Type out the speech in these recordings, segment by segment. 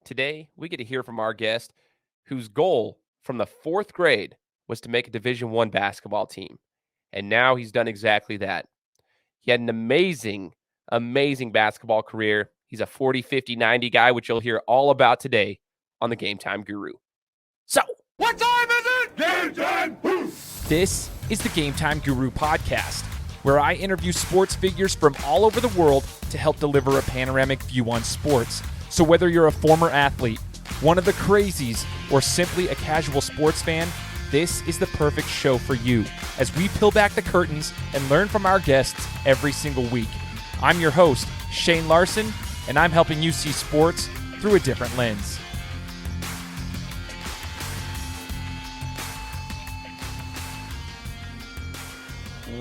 Today, we get to hear from our guest whose goal from the fourth grade was to make a Division I basketball team. And now he's done exactly that. He had an amazing basketball career. He's a 40, 50, 90 guy, which you'll hear all about today on the Gametime Guru. So, what time is it? Game time! This is the Gametime Guru Podcast, where I interview sports figures from all over the world to help deliver a panoramic view on sports. So whether you're a former athlete, one of the crazies, or simply a casual sports fan, this is the perfect show for you as we peel back the curtains and learn from our guests every single week. I'm your host, Shane Larson, and I'm helping you see sports through a different lens.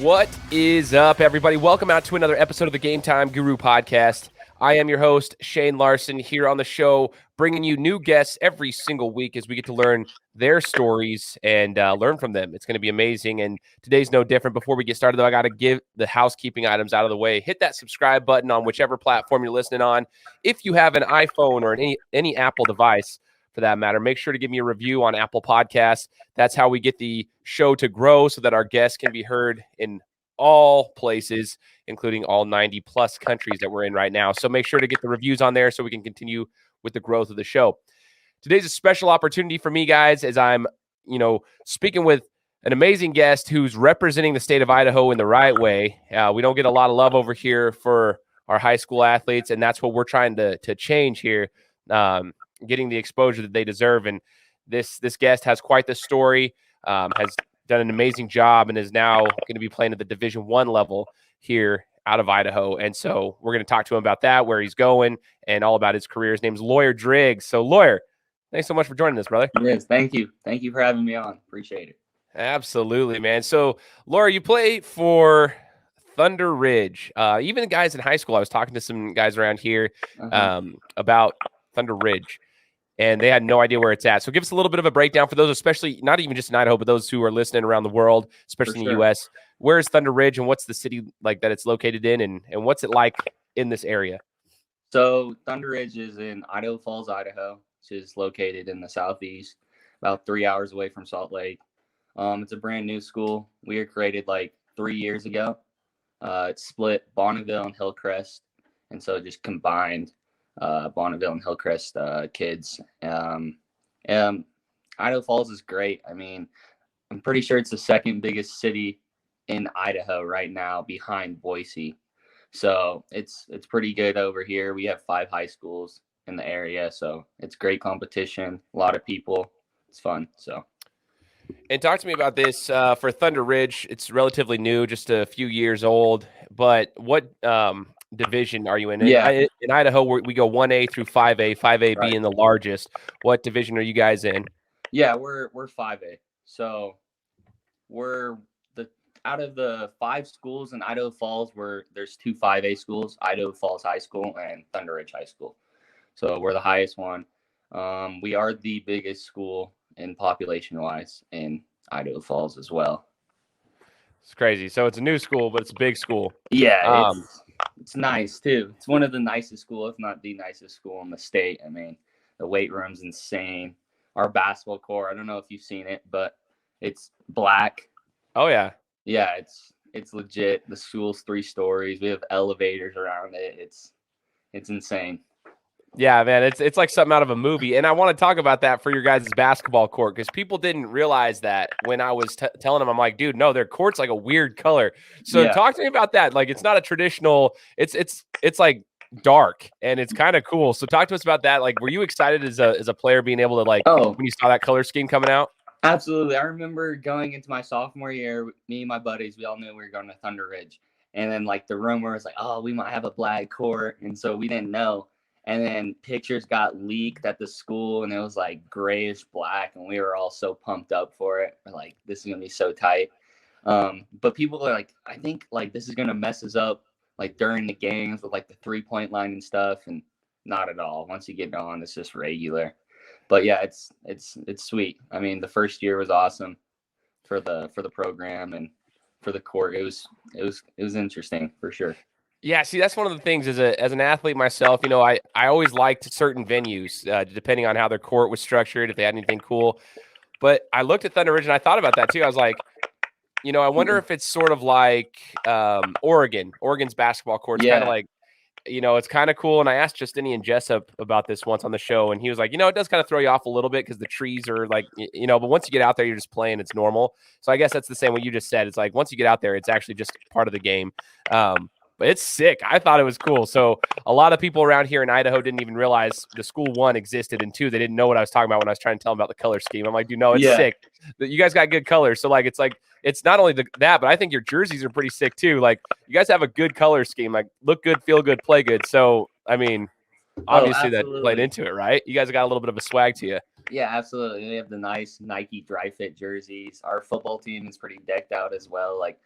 what is up, everybody? Welcome out to another episode of the Gametime Guru Podcast. I am your host, Shane Larson, here on the show, bringing you new guests every single week as we get to learn their stories and learn from them. It's going to be amazing, and today's no different. Before we get started, though, I got to give the housekeeping items out of the way. Hit that subscribe button on whichever platform you're listening on. If you have an iPhone or any Apple device, for that matter, make sure to give me a review on Apple Podcasts. That's how we get the show to grow so that our guests can be heard in all places, including all 90-plus countries that we're in right now. So make sure to get the reviews on there so we can continue with the growth of the show. Today's a special opportunity for me, guys, as I'm, speaking with an amazing guest who's representing the state of Idaho in the right way. We don't get a lot of love over here for our high school athletes, and that's what we're trying to change here, getting the exposure that they deserve. And this guest has quite the story, has done an amazing job, and is now going to be playing at the Division I level here out of Idaho. And so we're going to talk to him about that, where he's going, and all about his career. His name's Lloyer Driggs. So, Lloyer, thanks so much for joining us, brother. Yes, thank you. Thank you for having me on. Appreciate it. Absolutely, man. So, Lloyer, you play for Thunder Ridge. Even the guys in high school, I was talking to some guys around here about Thunder Ridge, and they had no idea where it's at. So give us a little bit of a breakdown for those, especially not even just in Idaho, but those who are listening around the world, especially in the U.S. Where is Thunder Ridge, and what's the city like that it's located in, and what's it like in this area? So Thunder Ridge is in Idaho Falls, Idaho, which is located in the southeast, about 3 hours away from Salt Lake. It's a brand new school. We were created like 3 years ago. It's split Bonneville and Hillcrest, and so just combined Bonneville and Hillcrest kids. Idaho Falls is great. I mean, I'm pretty sure it's the second biggest city in Idaho right now, behind Boise. So it's pretty good over here. We have 5 high schools in the area, so it's great competition. A lot of people. It's fun. And talk to me about this for Thunder Ridge. It's relatively new, just a few years old. But what division are you in? Yeah. In Idaho, we go 1A through 5A, 5A being the largest. What division are you guys in? Yeah, we're 5A. So we're out of the 5 schools in Idaho Falls, there's 2 5A schools, Idaho Falls High School and Thunder Ridge High School. So we're the highest one. We are the biggest school in population-wise in Idaho Falls as well. It's crazy. So it's a new school, but it's a big school. Yeah, it's nice too. It's one of the nicest schools, if not the nicest school in the state. I mean, the weight room's insane. Our basketball court, I don't know if you've seen it, but it's black. Oh yeah. Yeah, it's legit. The school's 3 stories. We have elevators around it. It's insane. Yeah, man, it's like something out of a movie. And I want to talk about that for your guys' basketball court, because people didn't realize that when I was telling them. I'm like, dude, no, their court's like a weird color. So talk to me about that. Like, it's not a traditional. It's like dark, and it's kind of cool. So talk to us about that. Like, were you excited as a player being able to when you saw that color scheme coming out? Absolutely. I remember going into my sophomore year, me and my buddies, we all knew we were going to Thunder Ridge. And then the rumor was like, oh, we might have a black court. And so we didn't know. And then pictures got leaked at the school, and it was like grayish black. And we were all so pumped up for it. We're like, this is going to be so tight. But people are like, I think this is going to mess us up during the games with the 3-point line and stuff. And not at all. Once you get on, it's just regular. But yeah, it's sweet. I mean, the first year was awesome for the program and for the court. It was interesting for sure. Yeah, see, that's one of the things as an athlete myself, I always liked certain venues, depending on how their court was structured, if they had anything cool. But I looked at Thunder Ridge and I thought about that too. I was like, I wonder if it's sort of like Oregon's basketball court's kind of Yeah. like, it's kind of cool. And I asked Justinian and Jessup about this once on the show, and he was like, it does kind of throw you off a little bit because the trees are like, but once you get out there, you're just playing. It's normal. So I guess that's the same what you just said. It's like once you get out there, it's actually just part of the game. But it's sick. I thought it was cool. So a lot of people around here in Idaho didn't even realize the school, one, existed, and two, they didn't know what I was talking about when I was trying to tell them about the color scheme. I'm like, dude, no, it's Yeah. sick. You guys got good colors. So it's not only that, but I think your jerseys are pretty sick too. Like you guys have a good color scheme, like look good, feel good, play good. So, I mean, obviously that played into it, right? You guys got a little bit of a swag to you. Yeah, absolutely. We have the nice Nike dry fit jerseys. Our football team is pretty decked out as well. Like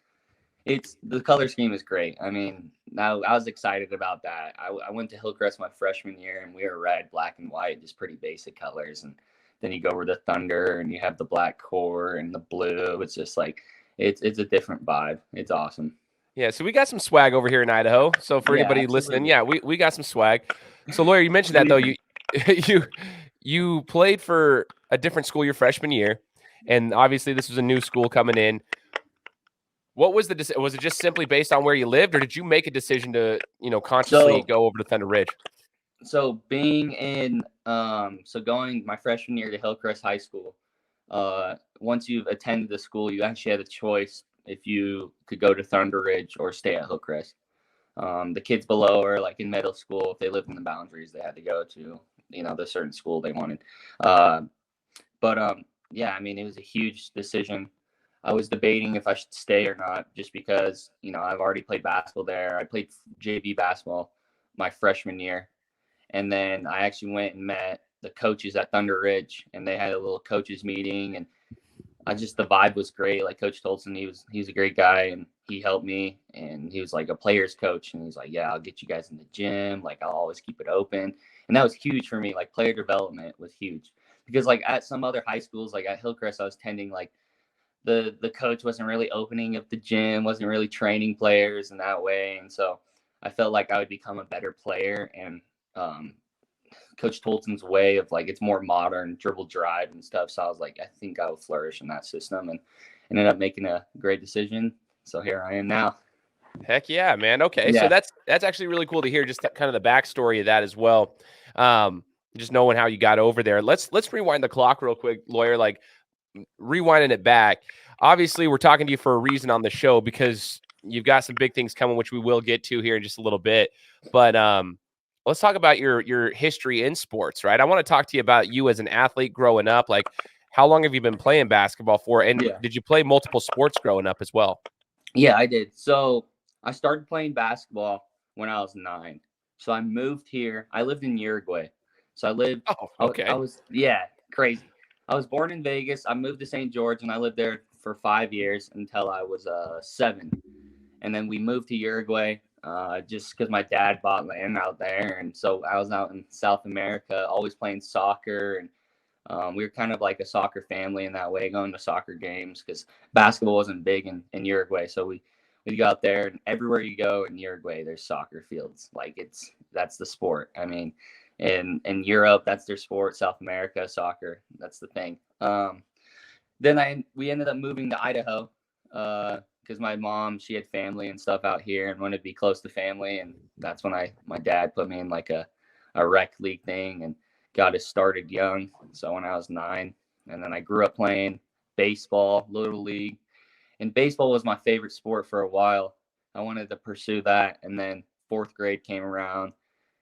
the color scheme is great. I mean, now I was excited about that. I went to Hillcrest my freshman year and we were red, black, and white, just pretty basic colors. And then you go over to Thunder and you have the black core and the blue. It's just like it's a different vibe. It's awesome. Yeah, so we got some swag over here in Idaho. So for Yeah, anybody listening, yeah, we got some swag. So Lloyer, you mentioned that though. You played for a different school your freshman year, and obviously this was a new school coming in. What was was it just simply based on where you lived, or did you make a decision to, consciously go over to Thunder Ridge? So going my freshman year to Hillcrest High School, once you've attended the school, you actually had a choice if you could go to Thunder Ridge or stay at Hillcrest. The kids below are like in middle school. If they lived in the boundaries, they had to go to, the certain school they wanted. Yeah, I mean, it was a huge decision. I was debating if I should stay or not, just because, I've already played basketball there. I played JV basketball my freshman year. And then I actually went and met the coaches at Thunder Ridge, and they had a little coaches meeting, and the vibe was great. Like Coach Tolson, he's a great guy, and he helped me, and he was like a player's coach, and he's like, yeah, I'll get you guys in the gym. Like I'll always keep it open. And that was huge for me. Like player development was huge because like at some other high schools, like at Hillcrest, I was tending like the coach wasn't really opening up the gym, wasn't really training players in that way. And so I felt like I would become a better player. And Coach Tolton's way of like, it's more modern, dribble drive and stuff. So I was like, I think I will flourish in that system, and ended up making a great decision. So here I am now. Heck yeah, man. Okay. Yeah. So that's actually really cool to hear, just kind of the backstory of that as well. Just knowing how you got over there. Let's rewind the clock real quick, Lloyer, like rewinding it back. Obviously we're talking to you for a reason on the show because you've got some big things coming, which we will get to here in just a little bit. But let's talk about your history in sports, right? I want to talk to you about you as an athlete growing up. Like, how long have you been playing basketball for? And did you play multiple sports growing up as well? Yeah, I did. So I started playing basketball when I was 9. So I moved here. I lived in Uruguay. So I lived. Oh, okay. Crazy. I was born in Vegas. I moved to St. George, and I lived there for 5 years until I was 7. And then we moved to Uruguay just because my dad bought land out there. And so I was out in South America, always playing soccer. And we were kind of like a soccer family in that way, going to soccer games because basketball wasn't big in Uruguay. So we go out there, and everywhere you go in Uruguay, there's soccer fields. Like that's the sport. I mean, in Europe, that's their sport. South America, soccer, that's the thing. Then we ended up moving to Idaho because my mom, she had family and stuff out here and wanted to be close to family. And that's when my dad put me in like a rec league thing and got us started young. So when I was 9, and then I grew up playing baseball, little league, and baseball was my favorite sport for a while. I wanted to pursue that. And then 4th grade came around,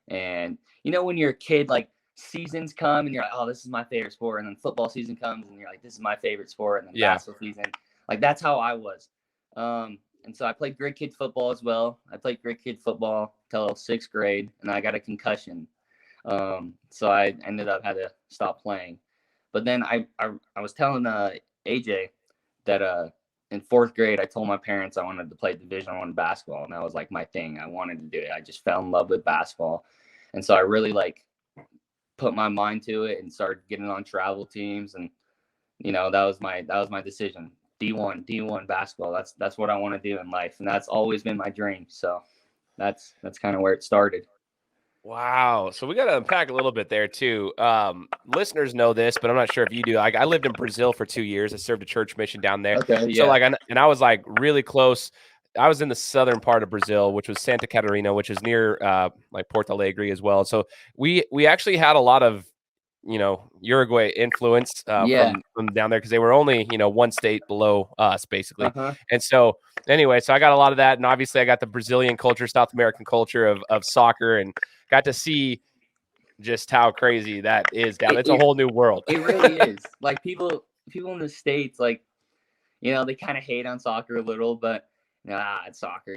and when you're a kid, like seasons come and you're like, oh, this is my favorite sport. And then football season comes and you're like, this is my favorite sport. And then basketball season, like that's how I was. And so I played grade kid football as well. I played grade kid football till 6th grade, and I got a concussion. So I ended up had to stop playing. But then I was telling AJ that in 4th grade, I told my parents I wanted to play Division I basketball, and that was like my thing. I wanted to do it. I just fell in love with basketball. And so I really like put my mind to it and started getting on travel teams. And, that was my decision. D1 basketball. That's what I want to do in life. And that's always been my dream. So. that's kind of where it started. Wow. So we got to unpack a little bit there too. Listeners know this, but I'm not sure if you do. Like, I lived in Brazil for 2 years. I served a church mission down there. Okay, So yeah. I was like really close. I was in the southern part of Brazil, which was Santa Catarina, which is near like Porto Alegre as well. So we actually had a lot of Uruguay influence from down there because they were only one state below us basically. Uh-huh. And so anyway, so I got a lot of that, and obviously I got the Brazilian culture, South American culture of soccer, and got to see just how crazy that is down. It's a whole new world. It really is. Like people in the States, like, they kind of hate on soccer a little, but it's soccer,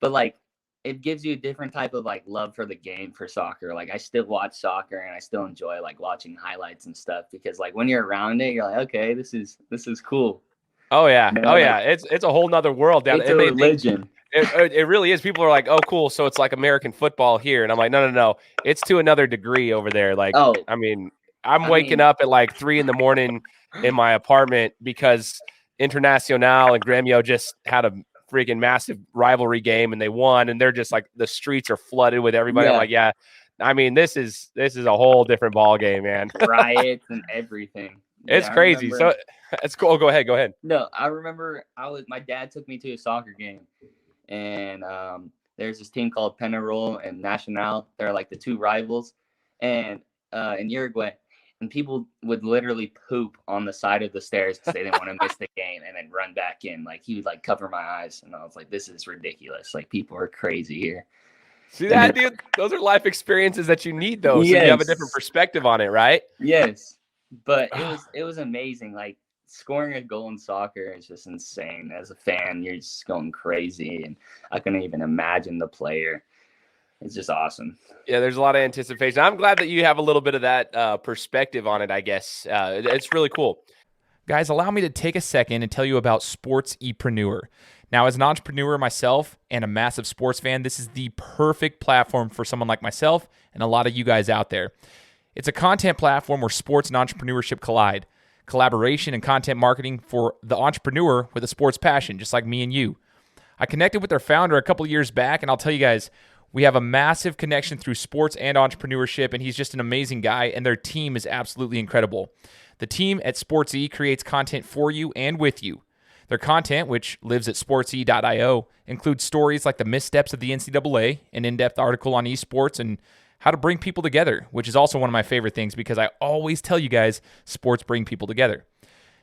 but like it gives you a different type of like love for the game, for soccer. Like I still watch soccer and I still enjoy like watching highlights and stuff, because like when you're around it, you're like, okay, this is cool. Oh yeah. Yeah. It's a whole nother world down there. It's a religion. It really is. People are like, oh, cool. So it's like American football here. And I'm like, no. It's to another degree over there. Like, I mean, I'm waking up at like 3 a.m. in my apartment because Internacional and Grêmio just had a freaking massive rivalry game and they won. And they're just like, the streets are flooded with everybody. I'm like, yeah, I mean, this is a whole different ball game, man. Riots and everything. It's crazy. So that's cool. Go ahead. No, I remember my dad took me to a soccer game. And there's this team called Penarol and Nacional. They're like the two rivals, and in Uruguay, and people would literally poop on the side of the stairs because they didn't want to miss the game, and then run back in. Like he would like cover my eyes, and I was like, "This is ridiculous! Like people are crazy here." See that, dude? Those are life experiences that you need, though. So you have a different perspective on it, right? Yes, but it was amazing. Like, scoring a goal in soccer is just insane. As a fan, you're just going crazy, and I couldn't even imagine the player. It's just awesome. Yeah, there's a lot of anticipation. I'm glad that you have a little bit of that perspective on it, I guess. It's really cool. Guys, allow me to take a second and tell you about Sports-Epreneur. Now, as an entrepreneur myself and a massive sports fan, this is the perfect platform for someone like myself and a lot of you guys out there. It's a content platform where sports and entrepreneurship collide. Collaboration and content marketing for the entrepreneur with a sports passion, just like me and you. I connected with their founder a couple years back, and I'll tell you guys, we have a massive connection through sports and entrepreneurship, and he's just an amazing guy, and their team is absolutely incredible. The team at Sports-E creates content for you and with you. Their content, which lives at sportse.io, includes stories like the missteps of the NCAA, an in-depth article on esports, and how to bring people together, which is also one of my favorite things because I always tell you guys sports bring people together.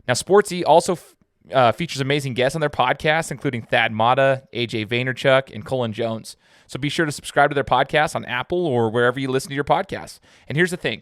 Now, Sports-E also features amazing guests on their podcast, including Thad Matta, AJ Vaynerchuk, and Colin Jones. So be sure to subscribe to their podcast on Apple or wherever you listen to your podcasts. And here's the thing.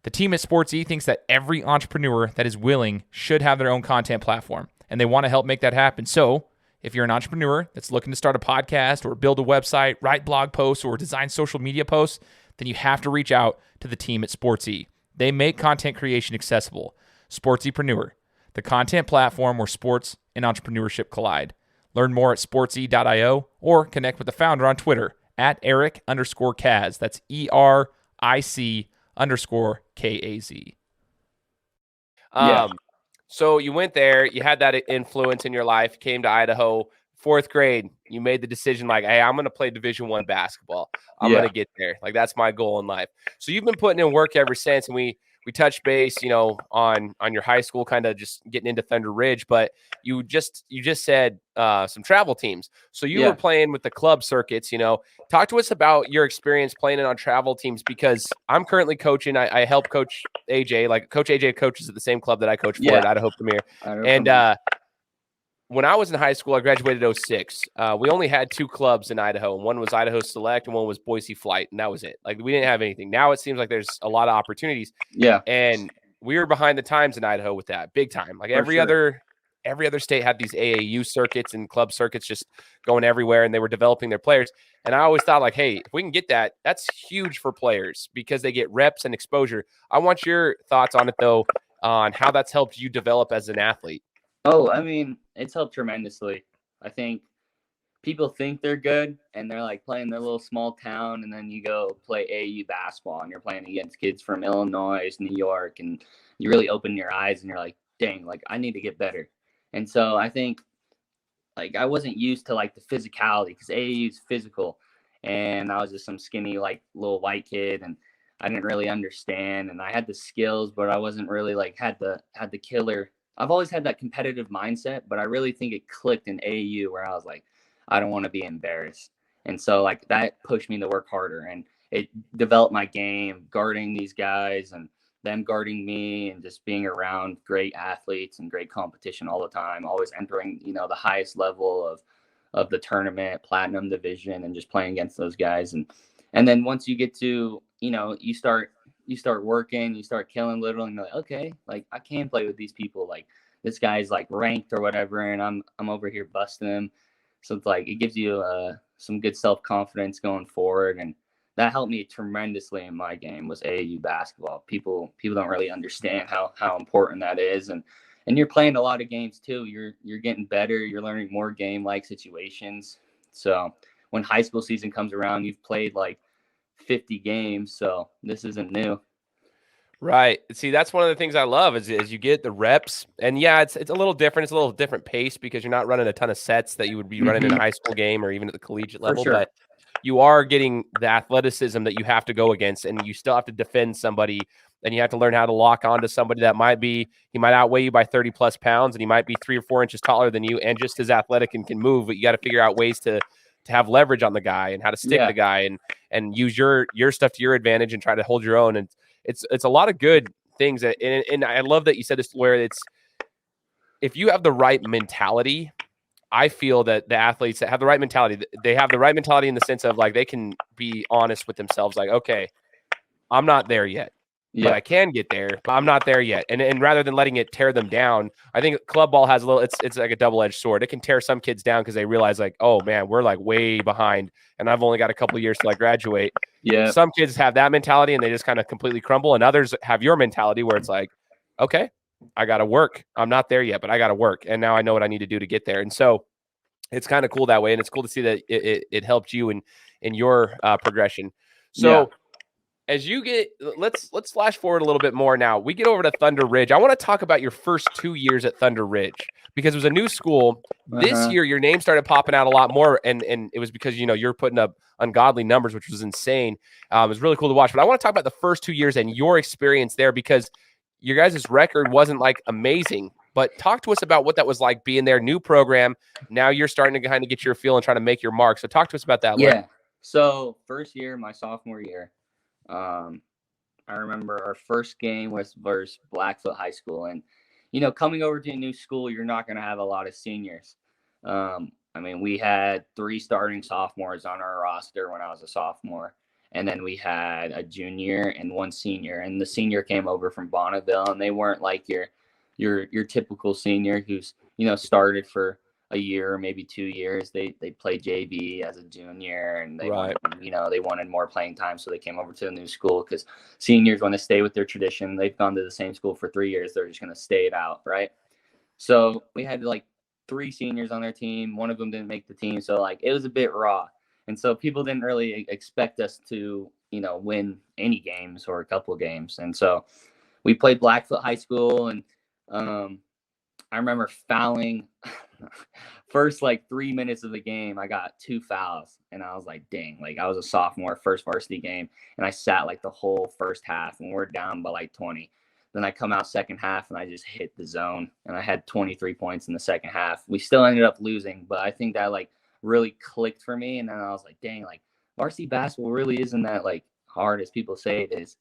The team at Sports-E thinks that every entrepreneur that is willing should have their own content platform, and they want to help make that happen. So if you're an entrepreneur that's looking to start a podcast or build a website, write blog posts, or design social media posts, then you have to reach out to the team at Sports-E. They make content creation accessible. Sports-Epreneur, the content platform where sports and entrepreneurship collide. Learn more at sportse.io or connect with the founder on Twitter at Eric_Kaz. That's ERIC_KAZ. So you went there, you had that influence in your life, came to Idaho. 4th grade, you made the decision like, hey, I'm going to play Division I basketball. I'm going to get there. Like, that's my goal in life. So you've been putting in work ever since. And we touched base, on your high school, kind of just getting into Thunder Ridge. But you just said some travel teams. So you were playing with the club circuits. Talk to us about your experience playing on travel teams, because I'm currently coaching. I help Coach AJ. Like, Coach AJ coaches at the same club that I coach for at Idaho Premier. And when I was in high school, I graduated in 06. We only had 2 clubs in Idaho. One was Idaho Select and one was Boise Flight, and that was it. Like, we didn't have anything. Now it seems like there's a lot of opportunities. Yeah. And we were behind the times in Idaho with that, big time. Like, every other state had these AAU circuits and club circuits just going everywhere, and they were developing their players. And I always thought, like, hey, if we can get that, that's huge for players because they get reps and exposure. I want your thoughts on it, though, on how that's helped you develop as an athlete. Oh, I mean, it's helped tremendously. I think people think they're good and they're like playing their little small town, and then you go play AAU basketball and you're playing against kids from Illinois, New York, and you really open your eyes and you're like, dang, like, I need to get better. And so I think, like, I wasn't used to like the physicality, because AAU is physical, and I was just some skinny, like, little white kid, and I didn't really understand, and I had the skills, but I wasn't really like had the killer. I've always had that competitive mindset, but I really think it clicked in AAU where I was like, I don't want to be embarrassed. And so like that pushed me to work harder, and it developed my game guarding these guys and them guarding me and just being around great athletes and great competition all the time, always entering, the highest level of the tournament, platinum division, and just playing against those guys. And then once you get to, you start working, you start killing little, and you're like, okay, like I can play with these people. Like this guy's like ranked or whatever, and I'm over here busting him. So it's like it gives you some good self-confidence going forward, and that helped me tremendously in my game was AAU basketball. People don't really understand how important that is, and you're playing a lot of games too. You're getting better. You're learning more game-like situations. So when high school season comes around, you've played like 50 games, so this isn't new. Right. See, that's one of the things I love is you get the reps, and yeah, it's a little different. It's a little different pace because you're not running a ton of sets that you would be running in a high school game or even at the collegiate level, sure. But you are getting the athleticism that you have to go against, and you still have to defend somebody, and you have to learn how to lock onto somebody that he might outweigh you by 30 plus pounds, and he might be 3 or 4 inches taller than you and just as athletic and can move, but you got to figure out ways to have leverage on the guy and how to stick the guy and use your stuff to your advantage and try to hold your own. And it's a lot of good things. And I love that you said this, where it's, if you have the right mentality, I feel that the athletes that have the right mentality, they have the right mentality in the sense of like, they can be honest with themselves. Like, okay, I'm not there yet, but I can get there, but I'm not there yet. And rather than letting it tear them down, I think club ball has it's like a double-edged sword. It can tear some kids down because they realize like, oh man, we're like way behind and I've only got a couple of years till I graduate. Yeah. Some kids have that mentality and they just kind of completely crumble. And others have your mentality where it's like, okay, I got to work. I'm not there yet, but I got to work. And now I know what I need to do to get there. And so it's kind of cool that way. And it's cool to see that it helped you in your progression. So as you get, let's flash forward a little bit more now. We get over to Thunder Ridge. I want to talk about your first 2 years at Thunder Ridge because it was a new school. This year, your name started popping out a lot more, and it was because, you're putting up ungodly numbers, which was insane. It was really cool to watch. But I want to talk about the first 2 years and your experience there because your guys' record wasn't like amazing. But talk to us about what that was like being there, new program. Now you're starting to kind of get your feel and try to make your mark. So talk to us about that. Yeah. So first year, my sophomore year, I remember our first game was versus Blackfoot High School. And, coming over to a new school, you're not going to have a lot of seniors. We had 3 starting sophomores on our roster when I was a sophomore. And then we had a junior and 1 senior. And the senior came over from Bonneville, and they weren't like your typical senior who's, started for a year or maybe 2 years. They played JV as a junior, and they wanted more playing time, so they came over to the new school because seniors want to stay with their tradition. They've gone to the same school for 3 years. They're just going to stay it out, right? So we had like 3 seniors on their team. One of them didn't make the team, so like it was a bit raw. And so people didn't really expect us to, win any games or a couple of games. And so we played Blackfoot High School, and I remember fouling first like 3 minutes of the game. I got 2 fouls, and I was like, dang, like I was a sophomore, first varsity game, and I sat like the whole first half, and we're down by like 20. Then I come out second half, and I just hit the zone, and I had 23 points in the second half. We still ended up losing, but I think that like really clicked for me. And then I was like, dang, like varsity basketball really isn't that like hard as people say it is.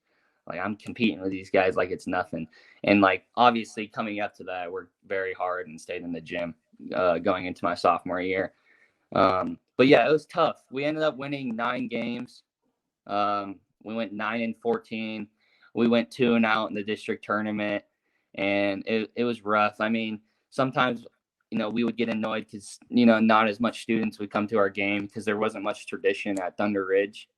Like I'm competing with these guys like it's nothing. And like obviously coming up to that, I worked very hard and stayed in the gym going into my sophomore year. But yeah, it was tough. We ended up winning 9 games. We went 9-14. We went 2-0 in the district tournament, and it was rough. I mean, sometimes we would get annoyed because, not as much students would come to our game because there wasn't much tradition at Thunder Ridge.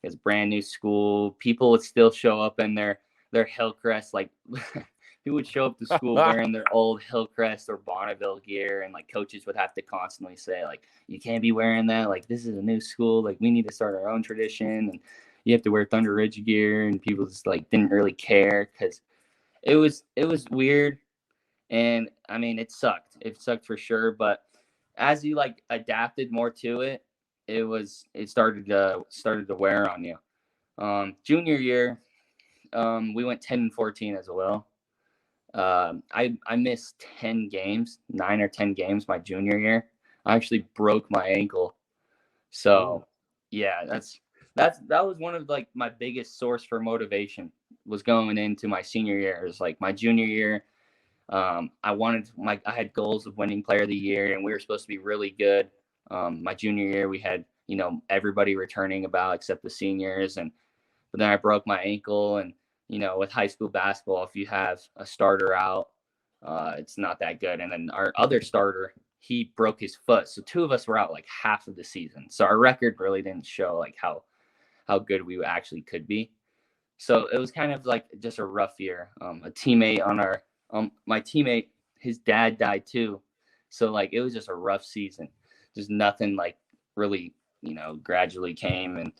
It's brand new school. People would still show up in their Hillcrest. Like people would show up to school wearing their old Hillcrest or Bonneville gear. And like coaches would have to constantly say like, you can't be wearing that. Like this is a new school. Like we need to start our own tradition. And you have to wear Thunder Ridge gear. And people just like didn't really care because it was weird. And I mean, it sucked. It sucked for sure. But as you like adapted more to it, it started to wear on you. Junior year, we went 10-14 as well. I missed 10 games, 9 or 10 games my junior year. I actually broke my ankle. So yeah, that was one of like my biggest source for motivation was going into my senior year. It was like my junior year. I had goals of winning player of the year, and we were supposed to be really good. My junior year, we had, everybody returning except the seniors. But then I broke my ankle, and, with high school basketball, if you have a starter out, it's not that good. And then our other starter, he broke his foot. So two of us were out like half of the season. So our record really didn't show like how good we actually could be. So it was kind of like just a rough year. A teammate on my teammate, his dad died too. So like, it was just a rough season. Just nothing like really, gradually came. And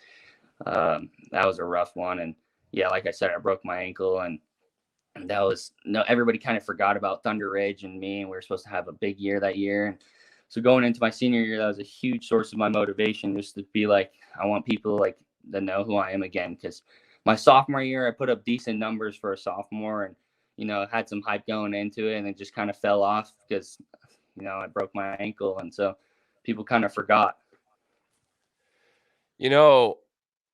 that was a rough one. And yeah, like I said, I broke my ankle, and everybody kind of forgot about Thunder Ridge and me, and we were supposed to have a big year that year. And so going into my senior year, that was a huge source of my motivation, just to be like, I want people like to know who I am again. Because my sophomore year, I put up decent numbers for a sophomore, and had some hype going into it, and it just kind of fell off because I broke my ankle, and so people kind of forgot.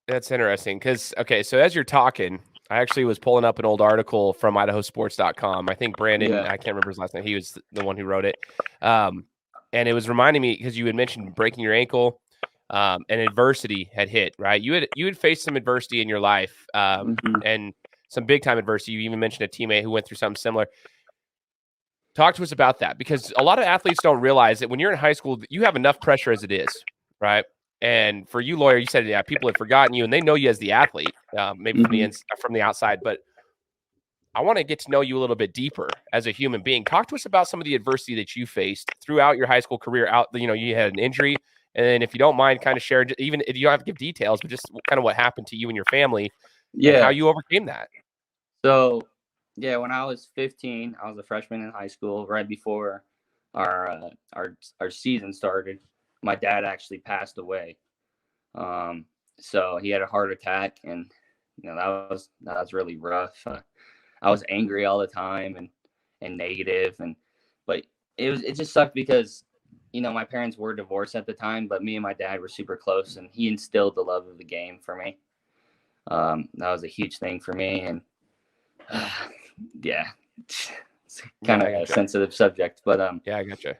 That's interesting because, okay, so as you're talking, I actually was pulling up an old article from idahosports.com. I think Brandon, I can't remember his last name. He was the one who wrote it. And it was reminding me because you had mentioned breaking your ankle, and adversity had hit, right? You had faced some adversity in your life, and some big time adversity. You even mentioned a teammate who went through something similar. Talk to us about that, because a lot of athletes don't realize that when you're in high school, you have enough pressure as it is, right? And for you, Lloyer, you said, yeah, people had forgotten you, and they know you as the athlete, maybe from the outside. But I want to get to know you a little bit deeper as a human being. Talk to us about some of the adversity that you faced throughout your high school career. You had an injury, and then if you don't mind, kind of share, even if you don't have to give details, but just kind of what happened to you and your family, and how you overcame that. So, yeah, when I was 15, I was a freshman in high school, right before our season started. My dad actually passed away. So he had a heart attack, and that was really rough. I was angry all the time and negative, but it just sucked because my parents were divorced at the time, but me and my dad were super close, and he instilled the love of the game for me. That was a huge thing for me, and yeah, it's kind of a sensitive subject, but yeah, I gotcha.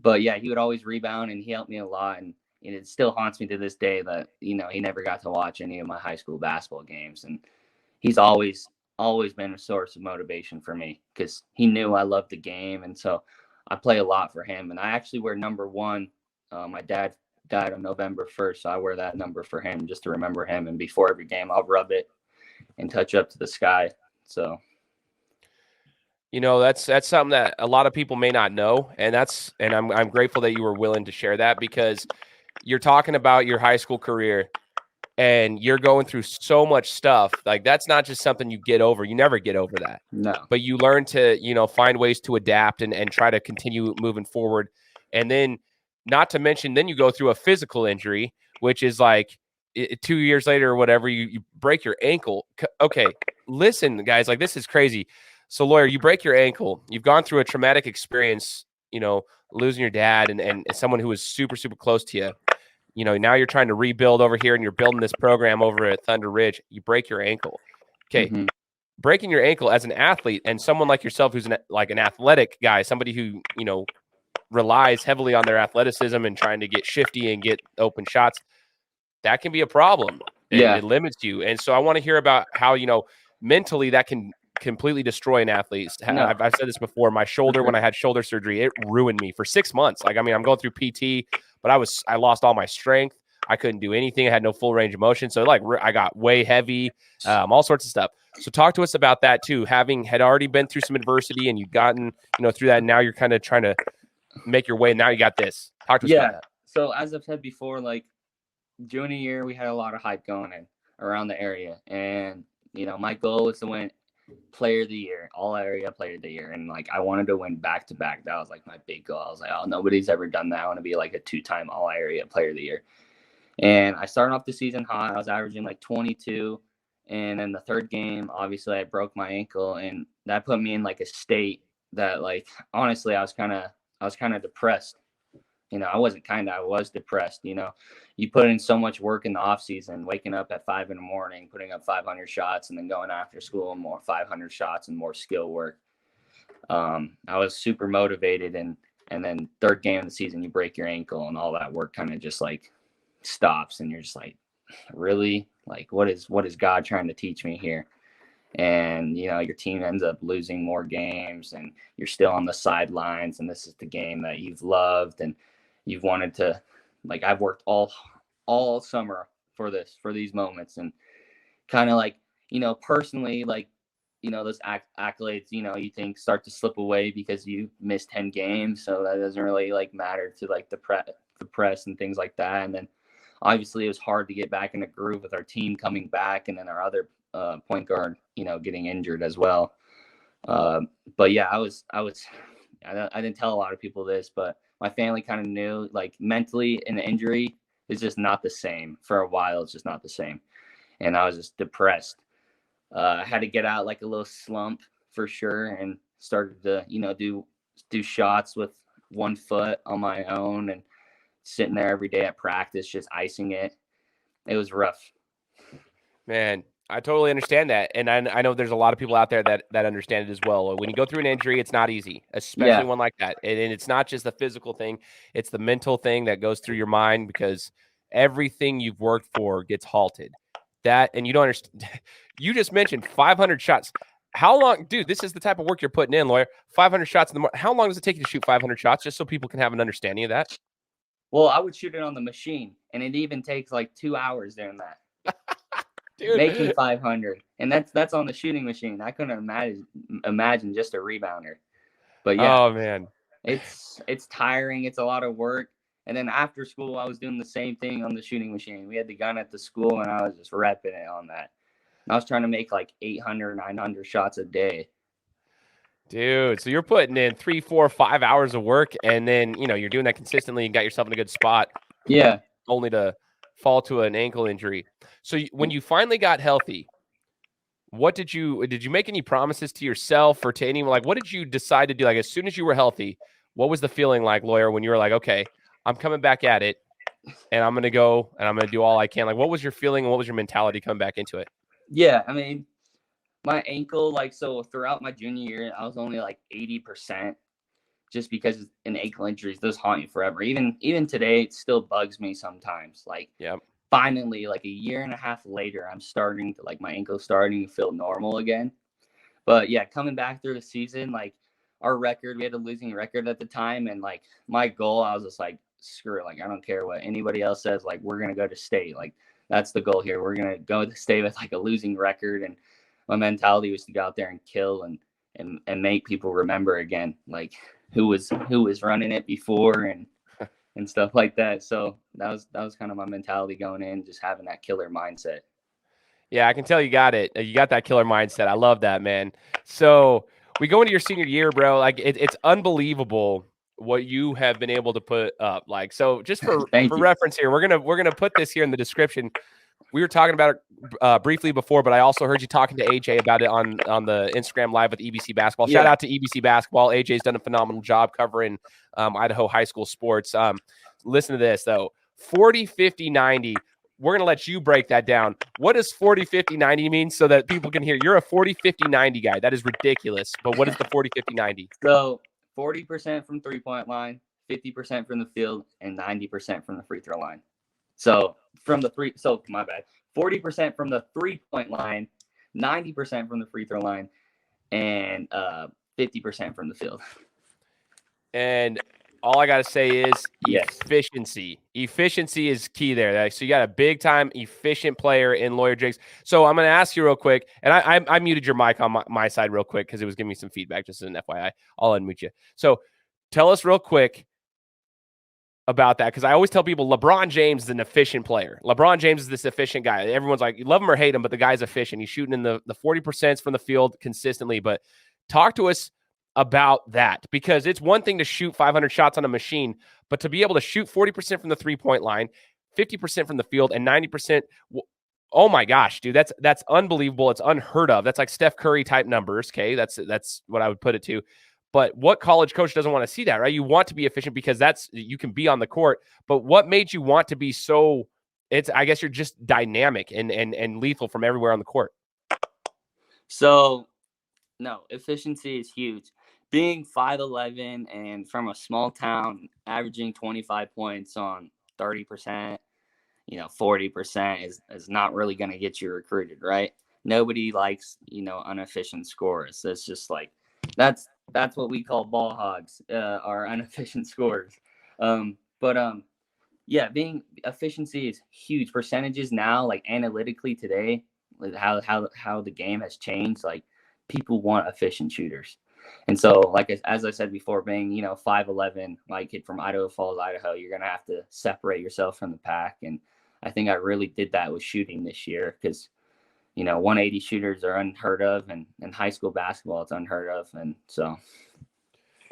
But yeah, he would always rebound, and he helped me a lot. And it still haunts me to this day that, he never got to watch any of my high school basketball games. And he's always been a source of motivation for me because he knew I loved the game. And so I play a lot for him. And I actually wear number 1. My dad died on November 1st. So I wear that number for him just to remember him. And before every game, I'll rub it and touch up to the sky. So. That's something that a lot of people may not know, and I'm grateful that you were willing to share that, because you're talking about your high school career and you're going through so much stuff. Like, that's not just something you get over. You never get over that. No. But you learn to, find ways to adapt and try to continue moving forward. And then, not to mention, then you go through a physical injury, which is like 2 years later or whatever, you break your ankle. Okay, listen, guys, like, this is crazy. So, Lloyer, you break your ankle. You've gone through a traumatic experience, losing your dad and someone who was super, super close to you. Now you're trying to rebuild over here, and you're building this program over at Thunder Ridge. You break your ankle. Okay, breaking your ankle as an athlete, and someone like yourself who's an athletic guy, somebody who, relies heavily on their athleticism and trying to get shifty and get open shots, that can be a problem. Yeah. It limits you. And so I want to hear about how, mentally that can completely destroy an athlete. No. I've said this before. My shoulder, when I had shoulder surgery, it ruined me for 6 months. I'm going through PT, but I lost all my strength. I couldn't do anything. I had no full range of motion. So I got way heavy, all sorts of stuff. So talk to us about that too. Having had already been through some adversity, and you've gotten, through that. And now you're kind of trying to make your way. And now you got this. Talk to us about that. So as I've said before, junior year, we had a lot of hype going in around the area. And, my goal was to win player of the year, all area player of the year. And I wanted to win back to back. That was my big goal. I was like, oh, nobody's ever done that. I want to be a 2-time all area player of the year. And I started off the season hot. I was averaging like 22. And then the third game, obviously, I broke my ankle, and that put me in like a state that, like, honestly, I was kind of depressed. I was depressed. You put in so much work in the off season, waking up at 5 a.m, putting up 500 shots, and then going after school and more 500 shots and more skill work. I was super motivated, and then third game of the season, you break your ankle, and all that work kind of just like stops, and you're just like, really? Like, what is God trying to teach me here? And, your team ends up losing more games, and you're still on the sidelines, and this is the game that you've loved and you've wanted to, like, I've worked all summer for these moments, and kind of like, personally, like, those accolades, you think start to slip away because you missed 10 games. So that doesn't really like matter to like the press and things like that. And then obviously it was hard to get back in a groove with our team coming back, and then our other point guard, getting injured as well. But yeah, I didn't tell a lot of people this, but my family kind of knew, like, mentally an injury is just not the same. For a while, it's just not the same. And I was just depressed. I had to get out like a little slump for sure, and started to, do shots with 1 foot on my own, and sitting there every day at practice, just icing it. It was rough. Man, I totally understand that. And I know there's a lot of people out there that understand it as well. When you go through an injury, it's not easy, especially one like that. And it's not just the physical thing. It's the mental thing that goes through your mind, because everything you've worked for gets halted. And you don't understand. You just mentioned 500 shots. How long, dude, this is the type of work you're putting in, Lloyer. 500 shots in the morning. How long does it take you to shoot 500 shots, just so people can have an understanding of that? Well, I would shoot it on the machine, and it even takes like 2 hours doing that. Dude. Making 500, and that's on the shooting machine. I couldn't imagine just a rebounder. But yeah, oh man, it's tiring. It's a lot of work. And then after school, I was doing the same thing on the shooting machine. We had the gun at the school, and I was just repping it on that. And I was trying to make like 800, 900 shots a day. Dude, so you're putting in 3, 4, 5 hours of work, and then you're doing that consistently and got yourself in a good spot. Yeah. Only to fall to an ankle injury. So when you finally got healthy, what did you make any promises to yourself or to anyone? Like, what did you decide to do? Like, as soon as you were healthy, what was the feeling like, Lloyer, when you were like, okay, I'm coming back at it, and I'm going to go and I'm going to do all I can? Like, what was your feeling and what was your mentality coming back into it? Yeah, I mean, my ankle, like, so throughout my junior year, I was only like 80%, just because in ankle injuries, those haunt you forever. Even today, it still bugs me sometimes. Like, yep. Finally, like a year and a half later, I'm starting to, like, my ankle's starting to feel normal again. But yeah, coming back through the season, like, our record, we had a losing record at the time, and like my goal, I was just like, screw it, like, I don't care what anybody else says, like, we're gonna go to state. Like, that's the goal here. We're gonna go to state with like a losing record, and my mentality was to go out there and kill and make people remember again, like who was running it before and stuff like that. So that was kind of my mentality going in, just having that killer mindset. Yeah, I can tell you got it. You got that killer mindset. I love that, man. So we go into your senior year, bro. Like, it's unbelievable what you have been able to put up. Like, so just for reference here, we're gonna put this here in the description. We were talking about it briefly before, but I also heard you talking to AJ about it on the Instagram Live with EBC Basketball. Yeah. Shout out to EBC Basketball. AJ's done a phenomenal job covering Idaho high school sports. Listen to this, though. 40, 50, 90. We're going to let you break that down. What does 40, 50, 90 mean so that people can hear? You're a 40, 50, 90 guy. That is ridiculous. But what is the 40, 50, 90? So 40% from three-point line, 50% from the field, and 90% from the free throw line. So my bad. 40% from the three-point line, 90% from the free throw line, and 50% from the field. And all I got to say is yes. Efficiency. Efficiency is key there. So you got a big-time efficient player in Lloyer Driggs. So I'm going to ask you real quick, and I muted your mic on my side real quick because it was giving me some feedback, just as an FYI. I'll unmute you. So tell us real quick about that, because I always tell people LeBron James is an efficient player. LeBron James is this efficient guy. Everyone's like, you love him or hate him, but the guy's efficient. He's shooting in the 40% from the field consistently. But talk to us about that, because it's one thing to shoot 500 shots on a machine, but to be able to shoot 40% from the three-point line, 50% from the field, and 90%. Oh my gosh, dude, that's unbelievable. It's unheard of. That's like Steph Curry type numbers. Okay, that's what I would put it to. But what college coach doesn't want to see that, right? You want to be efficient because you can be on the court. But what made you want to be so? I guess you're just dynamic and lethal from everywhere on the court. So, no, efficiency is huge. Being 5'11" and from a small town, averaging 25 points on 30%, 40% is not really going to get you recruited, right? Nobody likes, inefficient scorers. It's just like, that's what we call ball hogs, our inefficient scorers. Yeah, being efficiency is huge. Percentages now, like analytically today, like how the game has changed, like people want efficient shooters. And so, like, as I said before, being, 5'11", like kid from Idaho Falls, Idaho, you're going to have to separate yourself from the pack. And I think I really did that with shooting this year because, 180 shooters are unheard of. And in high school basketball, it's unheard of. And so